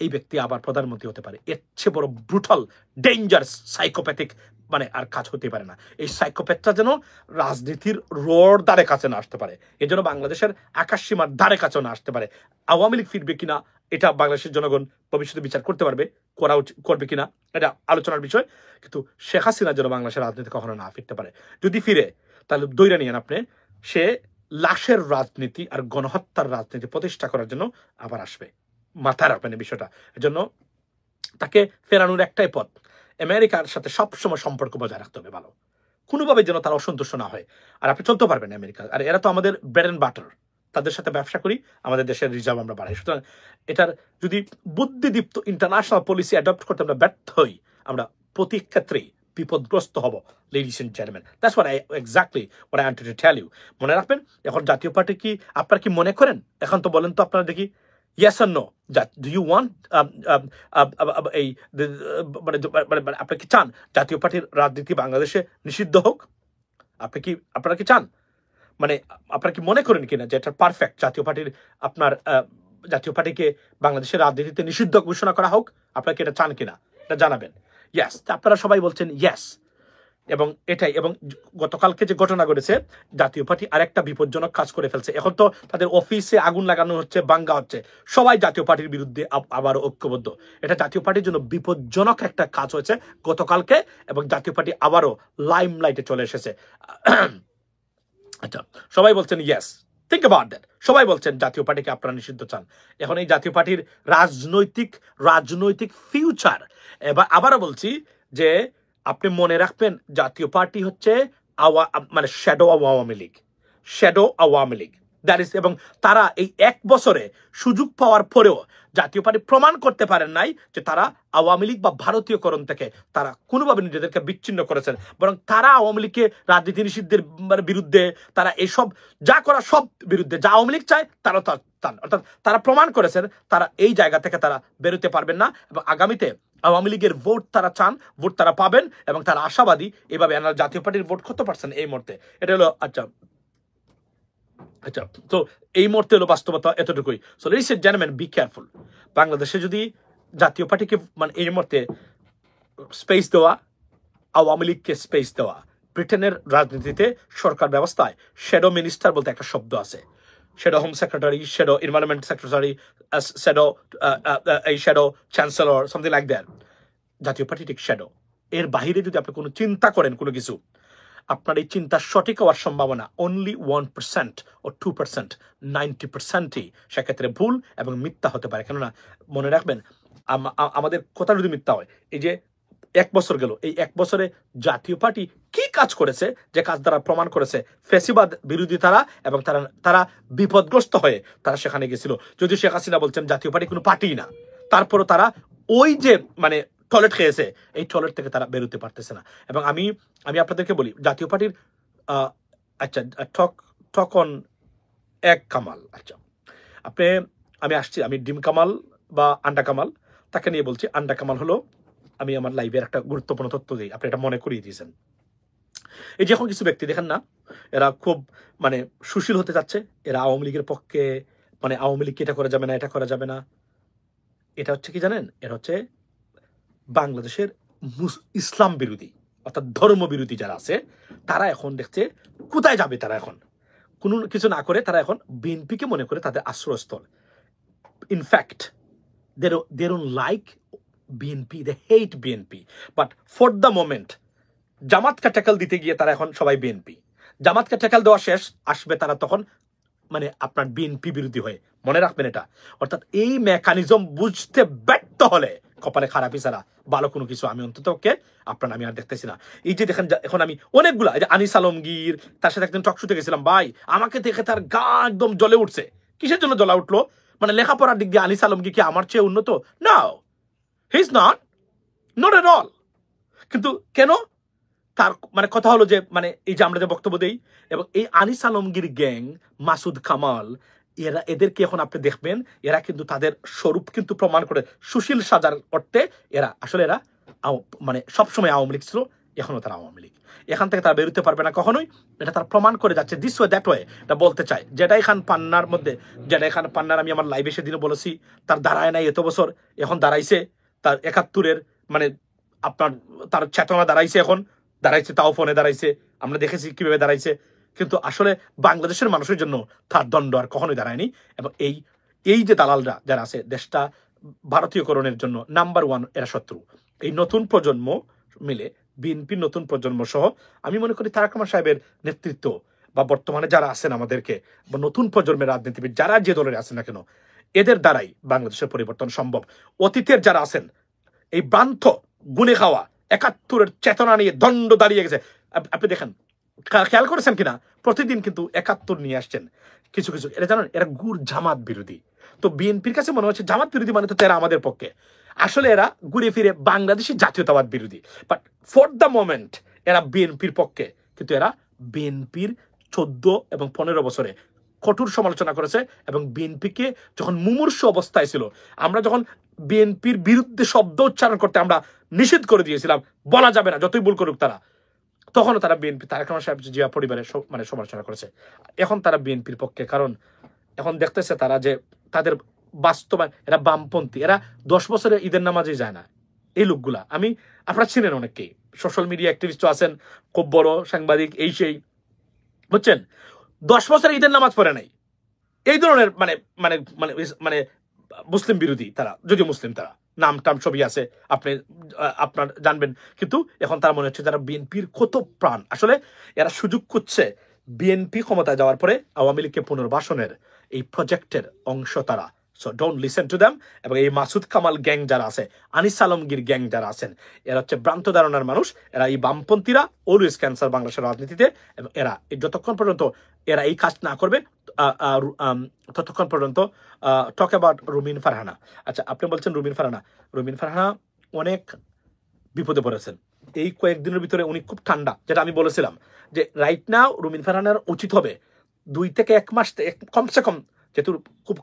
Speaker 1: এই ব্যক্তি আবার প্রধানমন্ত্রী হতে পারে, এর চেয়ে বড় ব্রুটাল ডেঞ্জারাস সাইকোপ্যাথিক মানে আর কাজ হতে পারে না। এই সাইকোপ্যাথটা যেন রাজনীতির রোড দ্বারে কাছে না আসতে পারে, এই জন্য বাংলাদেশের আকাশ সীমার ধারে কাছেও না আসতে পারে। আওয়ামী লীগ ফিরবে কিনা এটা বাংলাদেশের জনগণ ভবিষ্যতে বিচার করতে পারবে, করবে কিনা এটা আলোচনার বিষয়। কিন্তু শেখ হাসিনা যেন বাংলাদেশের রাজনীতি কখনো না ফিরতে পারে। যদি ফিরে তাহলে দৈরা নিয়েন আপনি, সে লাশের রাজনীতি আর গণহত্যার রাজনীতি প্রতিষ্ঠা করার জন্য আবার আসবে। মাথায় রাখবেন এই বিষয়টা। এজন্য তাকে ফেরানোর একটাই পথ, আমেরিকার সাথে সবসময় সম্পর্ক বজায় রাখতে হবে ভালো, কোনোভাবে যেন তারা অসন্তুষ্ট না হয়। আর আপনি চলতে পারবেন আমেরিকা, আর এরা তো আমাদের ব্রেড অ্যান্ড বাটার, তাদের সাথে ব্যবসা করি, আমাদের দেশের রিজার্ভ আমরা বাড়াই। সুতরাং এটার যদি বুদ্ধিদীপ্ত ইন্টারন্যাশনাল পলিসি অ্যাডপ্ট করতে আমরা ব্যর্থ হই, আমরা প্রতি ক্ষেত্রেই বিপদগ্রস্ত হব। Ladies and gentleman, that's what exactly what I wanted to tell you. মনে রাখবেন, এখন জাতীয় পার্টি কি আপনারা কি মনে করেন, এখন তো বলেন তো আপনারা দেখি, yes or no, do you want আপনি কি চান জাতীয় পার্টির রাজনীতি বাংলাদেশে নিষিদ্ধ হোক? আপনারা কি চান, মানে আপনারা কি মনে করেন কিনা যে এটা পারফেক্ট জাতীয় পার্টির আপনার জাতীয় পার্টিকে বাংলাদেশের রাজনীতিতে নিষিদ্ধ ঘোষণা করা হোক? আপনারা কি এটা চান কিনা এটা জানাবেন। ইয়েস, আপনারা সবাই বলছেন ইয়েস। এবং এটাই, এবং গতকালকে যে ঘটনা ঘটেছে, জাতীয় পার্টি আরেকটা বিপজ্জনক কাজ করে ফেলছে। এখন তো তাদের অফিসে আগুন লাগানো হচ্ছে, বাঙ্গা হচ্ছে, সবাই জাতীয় পার্টির বিরুদ্ধে আবার ঐক্যবদ্ধ। এটা জাতীয় পার্টির জন্য বিপজ্জনক একটা কাজ হয়েছে গতকালকে, এবং জাতীয় পার্টি আবারও লাইমলাইটে চলে এসেছে। আচ্ছা, সবাই বলছেন ইয়েস, থিঙ্ক অ্যাবাউট দ্যাট। সবাই বলছেন জাতীয় পার্টিকে আপনারা নিষিদ্ধ চান। এখন এই জাতীয় পার্টির রাজনৈতিক ফিউচার, এবার আবারও বলছি যে আপনি মনে রাখবেন জাতীয় পার্টি হচ্ছে মানে shadow Awami League, that is. এবং তারা এই 1 বছরে সুযোগ পাওয়ার পরেও জাতীয় পার্টি প্রমাণ করতে পারেন নাই যে তারা আওয়ামী লীগ বা ভারতীয়করণ থেকে তারা কোনোভাবে নিজেদেরকে বিচ্ছিন্ন করেছেন, বরং তারা আওয়ামী লীগকে রাজনীতি নিষিদ্ধের বিরুদ্ধে, তারা এসব যা করা সব বিরুদ্ধে, যা আওয়ামী লীগ চায় তারা অর্থাৎ তারা প্রমাণ করেছেন তারা এই জায়গা থেকে তারা বেরোতে পারবেন না। এবং আগামীতে আওয়ামী লীগের ভোট তারা চান, ভোট তারা পাবেন এবং তারা আশাবাদী এভাবে। জাতীয় পার্টির ভোট কত পার্সেন্ট এই মুহূর্তে? এটা হলো আচ্ছা, তো এই মুহূর্তে হলো বাস্তবতা এতটুকুই। So ladies and gentleman, be careful. বাংলাদেশে যদি জাতীয় পার্টিকে মানে এই মুহূর্তে স্পেস দেওয়া, আওয়ামী লীগকে স্পেস দেওয়া, ব্রিটেনের রাজনীতিতে সরকার ব্যবস্থায় শ্যাডো মিনিস্টার বলতে একটা শব্দ আছে। Shadow home secretary, shadow environment secretary, shadow এই shadow chancellor, something like that. Jatiya Party ঠিক শ্যাডো। এর বাহিরে যদি আপনি কোনো চিন্তা করেন কোনো কিছু, আপনার এই চিন্তা সঠিক হওয়ার সম্ভাবনা অনলি 1% ও 2%, 90%ই সেক্ষেত্রে ভুল এবং মিথ্যা হতে পারে। কেননা মনে রাখবেন, আমাদের কথা যদি মিথ্যা হয়, এই যে 1 বছর গেল, এই 1 বছরে জাতীয় পার্টি কি কাজ করেছে, যে কাজ দ্বারা প্রমাণ করেছে ফ্যাসিবাদ বিরোধী তারা, এবং তারা বিপদগ্রস্ত হয়ে তারা সেখানে গেছিল। যদিও শেখ হাসিনা বলছেন জাতীয় পার্টি কোনো পার্টি না, তারপরও তারা ওই যে মানে টয়লেট খেয়েছে, এই টয়লেট থেকে তারা বেরোতে পারতেছে না। এবং আমি আপনাদেরকে বলি, জাতীয় পার্টির আচ্ছা টক অন এক কামাল, আচ্ছা আমি ডিম কামাল বা আন্ডা কামাল তাকে নিয়ে বলছি। আন্ডা কামাল হলো, আমি আমার লাইভের একটা গুরুত্বপূর্ণ তথ্য দিই, আপনি এটা মনে করিয়ে দিয়েছেন। এই যে এখন কিছু ব্যক্তি দেখেন না, এরা খুব মানে সুশীল হতে যাচ্ছে, এরা আওয়ামী লীগের পক্ষে, মানে আওয়ামী লীগকে এটা করা যাবে না, এটা করা যাবে না। এটা হচ্ছে কি জানেন, এটা হচ্ছে বাংলাদেশের ইসলাম বিরোধী অর্থাৎ ধর্ম বিরোধী যারা আছে, তারা এখন দেখছে কোথায় যাবে। তারা এখন কোনো কিছু না করে তারা এখন বিএনপিকে মনে করে তাদের আশ্রয়স্থল। In fact they don't like BNP, they hate BNP, but for the moment জামাতকে ট্যাকল দিতে গিয়ে তারা এখন সবাই বিএনপি। জামাতকে ট্যাকল দেওয়া শেষ, আসবে তারা তখন মানে আপনার বিএনপি বিরোধী হয়ে। মনে রাখবেন এটা। অর্থাৎ এই মেকানিজম বুঝতে ব্যর্থ হলে কপালে খারাপই ছাড়া ভালো কোনো কিছু আমি অন্তত আমি আর দেখতেছি না। এই যে দেখেন, এখন আমি অনেকগুলা, এই যে আনিস আলমগীর, তার সাথে একদিন টক শুতে গেছিলাম, ভাই আমাকে দেখে তার গা একদম জ্বলে উঠছে। কিসের জন্য জ্বলা উঠলো? মানে লেখাপড়ার দিক দিয়ে আনিস আলমগীর কি আমার চেয়ে উন্নত? Now, he is not at all. কিন্তু কেন? তার মানে কথা হলো যে মানে এই যে আমরা যে বক্তব্য দেই, এবং এই আনিস আলমগীর গ্যাং, মাসুদ কামাল, এদেরকে এখন আপনি দেখবেন, এরা কিন্তু তাদের স্বরূপ কিন্তু প্রমাণ করে সুশীল সাজার অর্থে এরা মানে সবসময় আওয়ামী লীগ ছিল, এখনো তারা আওয়ামী লীগ। এখান থেকে তারা বেরোতে পারবে না কখনোই। এটা তারা প্রমাণ করে যাচ্ছে দিস ওয়ে দ্যাট ওয়ে। এটা বলতে চাই জেডাই খান পান্নার আমি আমার লাইভে সেদিনও বলেছি, তার দাঁড়ায় নাই এত বছর, এখন দাঁড়াইছে। তার 71-এর মানে আপনার তার চেতনা দাঁড়াইছে, তাও ফোনে দাঁড়াইছে, আমরা দেখেছি কিভাবে দাঁড়াইছে। কিন্তু আসলে বাংলাদেশের মানুষের জন্য তার দণ্ড আর কখনোই দাঁড়ায়নি। এবং এই যে দালালরা যারা আছে, দেশটা ভারতীয়করণের জন্য নাম্বার 1 এরা শত্রু। এই নতুন প্রজন্ম মিলে, বিএনপির নতুন প্রজন্ম সহ, আমি মনে করি তারেক রহমান সাহেবের নেতৃত্ব বা বর্তমানে যারা আছেন আমাদেরকে, বা নতুন প্রজন্মের রাজনীতিবিদ যারা যে দলের আছেন না কেন, এদের দ্বারাই বাংলাদেশের পরিবর্তন সম্ভব। অতীতের যারা আছেন, এই ভ্রান্ত গুনে খাওয়া 71-এর চেতনা নিয়ে দণ্ড দাঁড়িয়ে গেছে। আপনি দেখেন, খেয়াল করেছেন কিনা, প্রতিদিন কিন্তু 71 নিয়ে আসছেন কিছু কিছু। এটা জানেন, এরা গুড় জামাত বিরোধী। তো বিএনপির কাছে মনে হচ্ছে জামাত বিরোধী মানে তো এরা আমাদের পক্ষে। আসলে এরা ঘুরে ফিরে বাংলাদেশি জাতীয়তাবাদ বিরোধী। বাট ফর দ্য মোমেন্ট এরা বিএনপির পক্ষে। কিন্তু এরা বিএনপির 14 এবং 15 বছরে কঠোর সমালোচনা করেছে। এবং বিএনপিকে যখন মুমূর্ষ অবস্থায় ছিল, আমরা যখন বিএনপির বিরুদ্ধে শব্দ উচ্চারণ করতে আমরা নিষেধ করে দিয়েছিলাম, বলা যাবে না যতই ভুল করুক তারা, তখনও তারা বিএনপি, তারেক রহমান সাহেব জিয়া পরিবারের মানে সমালোচনা করেছে। এখন তারা বিএনপির পক্ষে, কারণ এখন দেখতেছে তারা যে তাদের বাস্তবায়ন, এরা বামপন্থী, এরা 10 বছরে ঈদের নামাজে যায় না। এই লোকগুলা আপনারা চিনেন অনেককেই, সোশ্যাল মিডিয়া অ্যাক্টিভিস্ট আছেন, খুব বড় সাংবাদিক, এই সেই, বুঝছেন, 10 বছরে ঈদের নামাজ পড়ে নাই। এই ধরনের মানে মানে মানে মানে মুসলিম বিরোধী তারা, যদিও মুসলিম, তারা নাম টাম সবই আছে, আপনার জানবেন। কিন্তু এখন তারা মনে হচ্ছে যারা বিএনপির কত প্রাণ, আসলে এরা সুযোগ খুঁজছে বিএনপি ক্ষমতায় যাওয়ার পরে আওয়ামী লীগকে পুনর্বাসনের এই প্রজেক্টের অংশ তারা। So don't listen to them. এবং এই মাসুদ কামাল গ্যাং যারা আছে, আনিস আলমগীর গ্যাং যারা আছেন, এরা হচ্ছে ভ্রান্ত ধারণার মানুষ। এরা এই বামপন্থীরা অলওয়েজ ক্যান্সার বাংলাদেশের রাজনীতিতে। এবং এরা যতক্ষণ পর্যন্ত এরা এই কাজ না করবে, ততক্ষণ পর্যন্ত টক অ্যাবাউট রুমিন ফারহানা। আচ্ছা, আপনি বলছেন রুমিন ফারহানা অনেক বিপদে পড়েছেন এই কয়েকদিনের ভিতরে। উনি খুব ঠান্ডা, যেটা আমি বলেছিলাম যে রাইট নাও রুমিন ফারহানার উচিত হবে 2 থেকে 1 মাস কমসে কম, যেহেতু খুব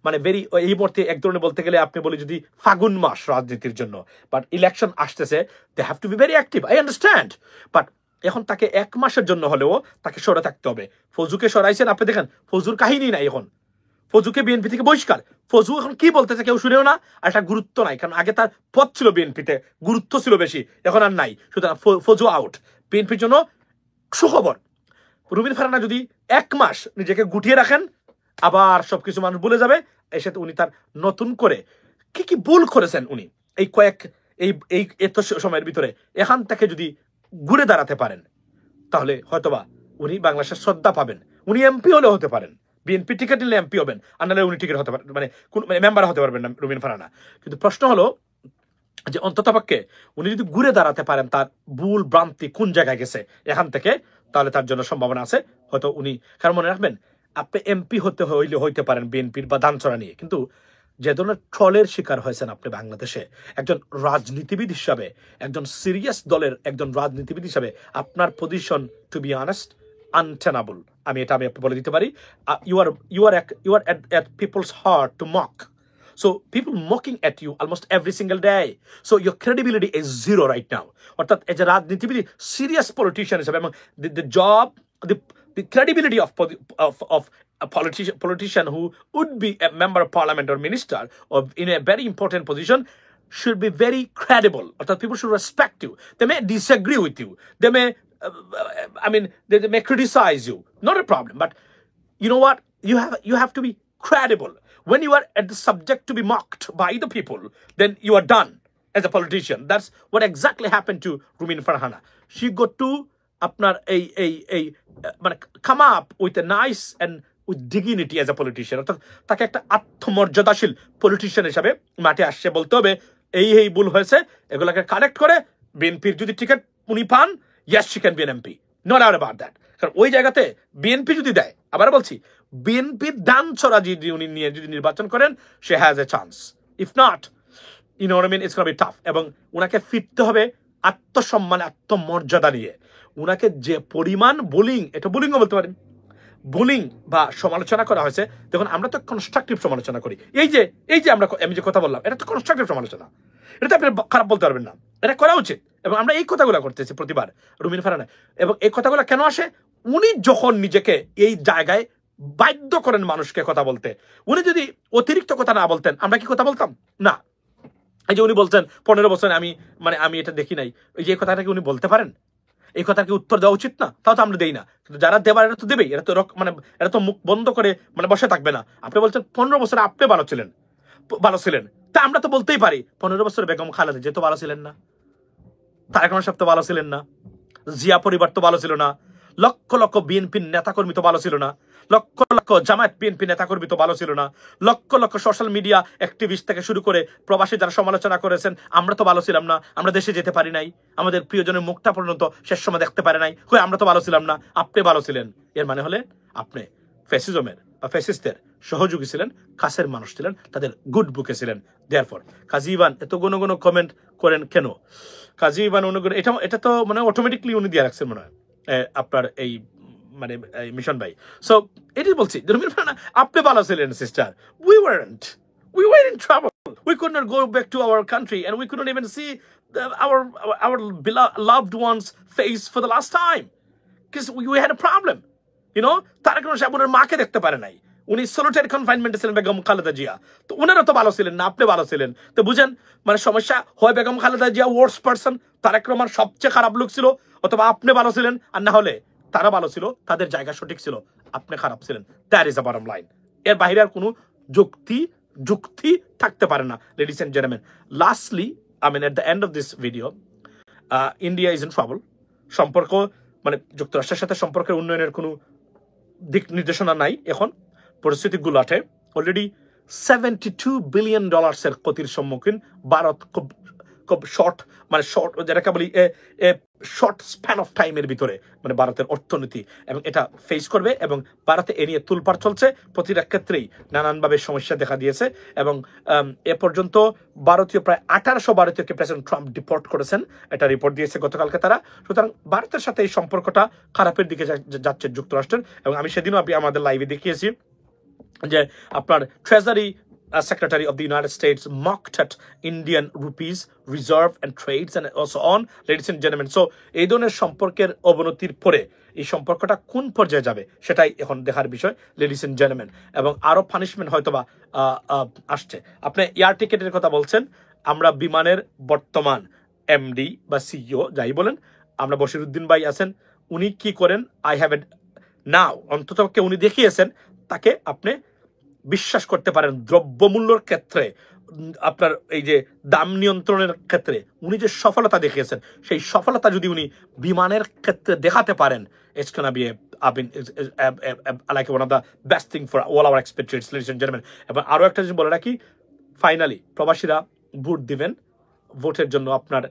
Speaker 1: মানে ভেরি এই মুহূর্তে এক ধরনের বলতে গেলে আপনি বলি যদি ফাগুন মাস রাজনীতির জন্য, বাট ইলেকশন আসতেছে, they have to be very active, I understand. But এখন তাকে 1 মাসের জন্য হলেও তাকে সরে থাকতে হবে। ফজুকে সরাইছেন, আপনি দেখেন ফজুর কাহিনী নাই এখন, ফজুকে বিএনপি থেকে বহিষ্কার। ফজু এখন কি বলতেছে কেউ শুনেও না, আর একটা গুরুত্ব নাই, কারণ আগে তার পদ ছিল বিএনপিতে, গুরুত্ব ছিল বেশি, এখন আর নাই, সুতরাং ফজু আউট। বিএনপির জন্য সুখবর, রুমিন ফারহানা যদি 1 মাস নিজেকে গুটিয়ে রাখেন, আবার সবকিছু মানুষ বলে যাবে, এসে উনি তার নতুন করে কি কি ভুল করেছেন উনি এই এত সময়ের ভিতরে, এখান থেকে যদি ঘুরে দাঁড়াতে পারেন, তাহলে হয়তোবা উনি বাংলাদেশের শ্রদ্ধা পাবেন। উনি এমপি হলে হতে পারেন, বিএনপি টিকিট নিলে এমপি হবেন, আর নাহলে উনি টিকিট হতে পারেন, মানে কোন মেম্বার হতে পারবেন না রুমিন ফারহানা। কিন্তু প্রশ্ন হলো যে অন্ততপক্ষে উনি যদি ঘুরে দাঁড়াতে পারেন তার ভুল ভ্রান্তি কোন জায়গায় গেছে এখান থেকে, তাহলে তার জন্য সম্ভাবনা আছে হয়তো উনি। কারণ মনে রাখবেন, আপনি এমপি হইতে পারেন বিএনপির বা দানচড়া নিয়ে, কিন্তু যে ধরনের ট্রলের শিকার হয়েছেন আপনি বাংলাদেশে একজন রাজনীতিবিদ হিসাবে, একজন সিরিয়াস দলের একজন রাজনীতিবিদ হিসাবে, আপনার position to be honest untenable. আমি বলে দিতে পারি, you are at people's heart to mock. So people mocking at you almost every single day. So your credibility is zero right now. অর্থাৎ as a রাজনীতিবিদ, serious politician হিসাবে, এবং the job, the credibility of a politician who would be a member of parliament or minister or in a very important position should be very credible. Or people should respect you. They may disagree with you. They may, they may criticize you. Not a problem. But you know what? You have to be credible. When you are at the subject to be mocked by the people, then you are done as a politician. That's what exactly happened to Rumin Farhana. She got to come up with a nice and with dignity as a politician. তাকে একটা আত্মমর্যাদাশীল politician হিসাবে মাঠে আসছে, বলতে হবে এই ভুল হয়েছে, এগুলোকে কারেক্ট করে বিএনপির যদি টিকিট উনি পান, yes she can be an MP, not out about that. কারণ ওই জায়গাতে বিএনপি যদি দেয়, আবার বলছি, বিএনপির দান ছড়া যদি উনি নিয়ে যদি নির্বাচন করেন, she has a chance. If not, you know what I mean, it's gonna be tough. এবং উনাকে ফিরতে হবে আত্মসম্মান, আত্মমর্যাদা নিয়ে। উনাকে যে পরিমাণ বুলিং, এটা বুলিংও বলতে পারেন, বুলিং বা সমালোচনা করা হয়েছে, দেখুন আমরা তো কনস্ট্রাকটিভ সমালোচনা করি। এই যে আমি যে কথা বললাম, এটা তো কনস্ট্রাকটিভ সমালোচনা, এটা তো আপনি খারাপ বলতে পারবেন না, এটা করা উচিত। এবং আমরা এই কথাগুলো করতেছি প্রতিবার রুমিন ফারহানা। এবং এই কথাগুলো কেন আসে? উনি যখন নিজেকে এই জায়গায় বাধ্য করেন মানুষকে কথা বলতে, উনি যদি অতিরিক্ত কথা না বলতেন, আমরা কি কথা বলতাম না? এই যে উনি বলছেন 15 বছর আমি এটা দেখি নাই, এই যে কথাটা কি উনি বলতে পারেন? এই কথার কি উত্তর দেওয়া উচিত না? তাও তো আমরা দেই না, কিন্তু যারা দেবার এরা তো দেবেই, এরা তো মুখ বন্ধ করে বসে থাকবে না। আপনি বলছেন 15 বছরে আপনি ভালো ছিলেন, তা আমরা তো বলতেই পারি 15 বছরে বেগম খালেদা জিয়া তো ভালো ছিলেন না, তারেক রহমান সাহেব তো ভালো ছিলেন না, জিয়া পরিবার তো ভালো ছিল না, লক্ষ লক্ষ বিএনপির নেতাকর্মী তো ভালো ছিল না, লক্ষ লক্ষ জামায়াত বিএনপি নেতাকর্মী তো ভালো ছিল না, lakh lakh social media activist থেকে শুরু করে প্রবাসী যারা সমালোচনা করেছেন, আমরা তো ভালো ছিলাম না, আমরা দেশে যেতে পারি নাই, আমাদের প্রিয়জনের মুখটা পর্যন্ত শেষ সময় দেখতে পারে নাই, আমরা তো ভালো ছিলাম না, আপনি ভালো ছিলেন। এর মানে হলে আপনি ফ্যাসিজমের বা ফ্যাসিস্টের সহযোগী ছিলেন, কাছের মানুষ ছিলেন, তাদের গুড বুকে ছিলেন। দেয়ারফর কাজী ইভান এত গুণ কমেন্ট করেন কেন? কাজী ইভান এটা তো অটোমেটিকলি উনি দিয়ে রাখছেন মনে হয় আপনার এই মিশন ভাই। সো এটাই বলছি, আপনি ভালো ছিলেন sister, we were in trouble, we could not go back to our country and we could not even see our loved ones face for the last time because we had a problem, you know. Tarique Rahman সাহেব ওনার মাকে দেখতে পারে নাই, উনি solitary কনফাইনমেন্টে ছিলেন বেগম খালেদা জিয়া, তো ওনারা তো ভালো ছিলেন না, আপনি ভালো ছিলেন। তো বুঝেন সমস্যা হয় বেগম খালেদা জিয়া ওয়ার্স পারসন, তারেক রহমান সবচেয়ে খারাপ লোক ছিল, অথবা আপনি ভালো ছিলেন, আর না হলে তারা ভালো ছিল, তাদের জায়গা সঠিক ছিল, আপনি খারাপ ছিলেন। That is the bottom line. এর বাইরে আর কোনো যুক্তি থাকতে পারে না। Ladies and gentleman, lastly at the end of this video, India is in trouble. সম্পর্ক যুক্তরাষ্ট্রের সাথে সম্পর্কের উন্নয়নের কোনো দিক নির্দেশনা নাই। এখন পরিস্থিতিগুলো আছে অলরেডি $72 বিলিয়ন এর ক্ষতির সম্মুখীন ভারত। খুব শর্ট যেটাকে বলি শর্ট স্প্যান অফ টাইমের ভিতরে ভারতের অর্থনীতি এবং এটা ফেস করবে, এবং ভারতে এ নিয়ে তুলপাড় চলছে। প্রতিটা ক্ষেত্রেই নানানভাবে সমস্যা দেখা দিয়েছে, এবং এ পর্যন্ত প্রায় 1800 ভারতীয়কে প্রেসিডেন্ট ট্রাম্প ডিপোর্ট করেছেন, এটা রিপোর্ট দিয়েছে গতকালকে তারা। সুতরাং ভারতের সাথে এই সম্পর্কটা খারাপের দিকে যাচ্ছে যুক্তরাষ্ট্রের। এবং আমি সেদিনও আমাদের লাইভে দেখিয়েছি যে আপনার treasury Secretary of the United States mocked at Indian rupees reserve and trades and also on, ladies and gentlemen. So এই ধরনের সম্পর্কের অবনতির পরে এই সম্পর্কটা কোন পর্যায়ে যাবে সেটাই এখন দেখার বিষয়, লেডিস এন্ড জেন্টলম্যান। এবং আরো পানিশমেন্ট হয়তোবা আসছে। আপনি এয়ার টিকেটের কথা বলছেন, আমরা বিমানের বর্তমান এমডি বা সিইও যাই বলেন, আমরা বশিরউদ্দিন ভাই আছেন, উনি কি করেন, আই হ্যাভ এ নাও অন্তত উনি দেখিয়েছেন, তাকে আপনি বিশ্বাস করতে পারেন। দ্রব্যমূল্যর ক্ষেত্রে আপনার এই যে দাম নিয়ন্ত্রণের ক্ষেত্রে উনি যে সফলতা দেখিয়েছেন, সেই সফলতা যদি উনি বিমানের ক্ষেত্রে দেখাতে পারেন, it's gonna be like one of the best thing for all our expatriates, ladies and gentlemen. এবং আরো একটা জিনিস বলে রাখি, ফাইনালি প্রবাসীরা ভোট দিবেন। ভোটের জন্য আপনার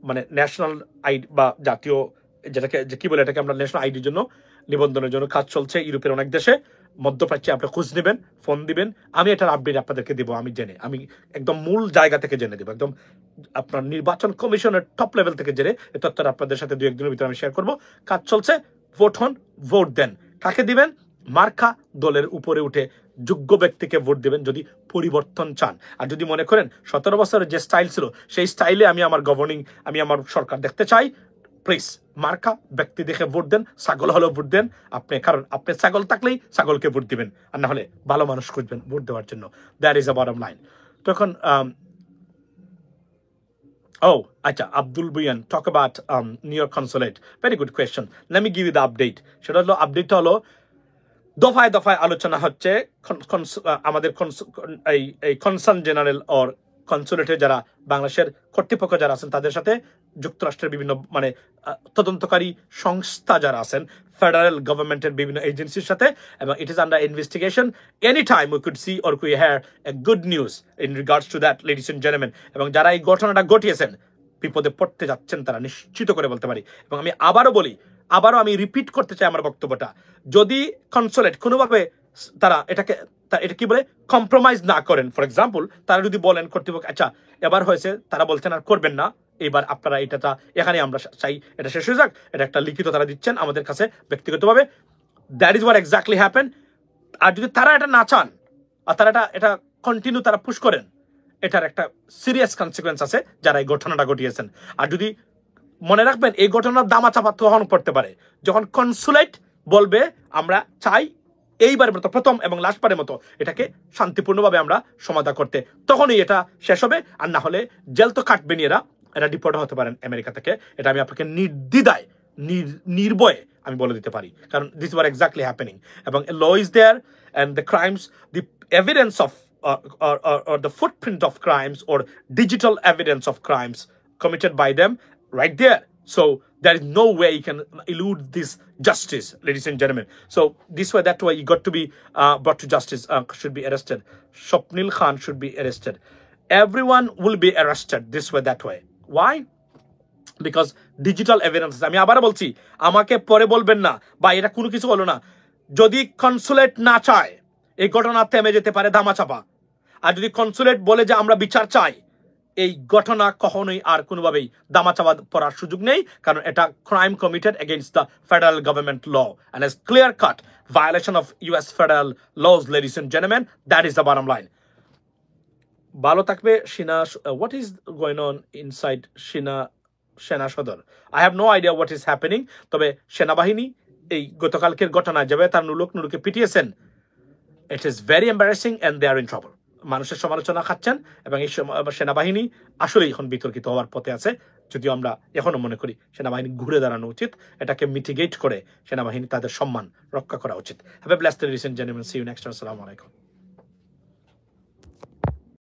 Speaker 1: মানে ন্যাশনাল আইডি বা জাতীয় যেটাকে কি বলে, এটাকে আমরা ন্যাশনাল আইডির জন্য নিবন্ধনের জন্য কাজ চলছে ইউরোপের অনেক দেশে। মধ্যপ্রাচ্যে আপনি খোঁজ নেবেন, ফোন দিবেন, আমি এটার আপডেট আপনাদেরকে দেবো। আমি একদম মূল জায়গা থেকে জেনে দেবো, একদম আপনার নির্বাচন কমিশনের টপ লেভেল থেকে জেনে এই তথ্যটা আপনাদের সাথে 2-1 দিনের ভিতরে আমি শেয়ার করবো। কাজ চলছে, ভোট হন, ভোট দেন। কাকে দিবেন? মার্কা দলের উপরে উঠে যোগ্য ব্যক্তিকে ভোট দিবেন যদি পরিবর্তন চান। আর যদি মনে করেন 17 বছরের যে স্টাইল ছিল সেই স্টাইলে আমি আমার সরকার দেখতে চাই, প্লিজ মার্কা ব্যক্তি দেখে ভোট দেন। ছাগল হলেও ভোট দেন আপনি, কারণ আপনি ছাগল থাকলেই ছাগলকে ভোট দিবেন, আর না হলে ভালো মানুষ খুঁজবেন ভোট দেওয়ার জন্য। That is a bottom line. তখন আচ্ছা, Abdul Bhuiyan talk about New York consulate, very good question. Let me give you the update. সেটা হলো, আপডেটটা হলো দফায় দফায় আলোচনা হচ্ছে আমাদের এই কনসার্ন জেনারেল অর কনসুলেটের যারা বাংলাদেশের কর্তৃপক্ষ যারা আছেন তাদের সাথে, যুক্তরাষ্ট্রের বিভিন্ন মানে তদন্তকারী সংস্থা যারা আছেন, ফেডারেল গভর্নমেন্টের বিভিন্ন এজেন্সির সাথে, এবং it is under investigation. Any time we could see or we hear a good news in regards to that, ladies and gentleman. এবং যারা এই ঘটনাটা ঘটিয়েছেন, বিপদে পড়তে যাচ্ছেন, তারা নিশ্চিত করে বলতে পারি। এবং আমি আবারও আমি রিপিট করতে চাই আমার বক্তব্যটা, যদি কনসুলেট কোনোভাবে এটা কি বলে কম্প্রোমাইজ না করেন, ফর এক্সাম্পল তারা যদি বলেন কর্তৃপক্ষ আচ্ছা এবার হয়েছে, তারা বলছেন আর করবেন না, এবার আপনারা এটা এখানে আমরা চাই এটা শেষ হয়ে যাক, এটা একটা লিখিত তারা দিচ্ছেন আমাদের কাছে ব্যক্তিগতভাবে, that is what exactly happen. আর যদি তারা এটা না চান আর তারা এটা কন্টিনিউ তারা পুশ করেন, এটার একটা সিরিয়াস কনসিকুয়েন্স আছে যারা এই ঘটনাটা ঘটিয়েছেন। আর যদি মনে রাখবেন, এই ঘটনার দামাচাপা তখন পড়তে পারে যখন কনসুলেট বলবে আমরা চাই এইবারের মতো প্রথম এবং লাস্টবারের মতো এটাকে শান্তিপূর্ণভাবে আমরা সমাধান করতে, তখনই এটা শেষ হবে। আর না হলে জেল তো কাটবেনি, এরা ডিপোর্ট হতে পারেন আমেরিকা থেকে। এটা আমি আপনাকে নির্দ্বিধায় নির্ভয়ে আমি বলে দিতে পারি, কারণ দিস ওয়ার এক্স্যাক্টলি হ্যাপেনিং। এবং law is there and the crimes, the evidence of or the footprint of crimes or digital evidence of crimes committed by them right there. So there is no way you can elude this justice, ladies and gentlemen. So this way, that way, you got to be brought to justice, should be arrested. Swapnil Khan should be arrested. Everyone will be arrested this way, that way. Why? Because digital evidence, আমি আবার বলছি, আমাকে পরে বলবেন না বা এটা কোনো কিছু হলো না, যদি কনসুলেট না চায় এই ঘটনা থেমে যেতে পারে ধামাচাপা। আর যদি কনসুলেট বলে যে আমরা বিচার চাই, এই ঘটনা কখনোই আর কোনোভাবেই দামাচাপা পড়ার সুযোগ নেই, কারণ এটা crime committed against the federal government law and is clear cut violation of US federal laws, ladies and gentlemen. That is the bottom line. ভালো থাকবে সিনা। what is going on inside সেনা সদর? I have no idea what is happening. তবে সেনাবাহিনী এই গতকালকের ঘটনা যাবে তার নুরুকে পিটিয়েছেন, it is very embarrassing and they are in trouble. মানুষের সমালোচনা খাচ্ছেন এবং এই সেনাবাহিনী আসলে এখন বিতর্কিত হওয়ার পথে আছে, যদিও আমরা এখনো মনে করি সেনাবাহিনী ঘুরে দাঁড়ানো উচিত, এটাকে মিটিগেট করে সেনাবাহিনী তাদের সম্মান রক্ষা করা উচিত। Have a blessed day, ladies and gentleman. See you next time. আসসালামু আলাইকুম।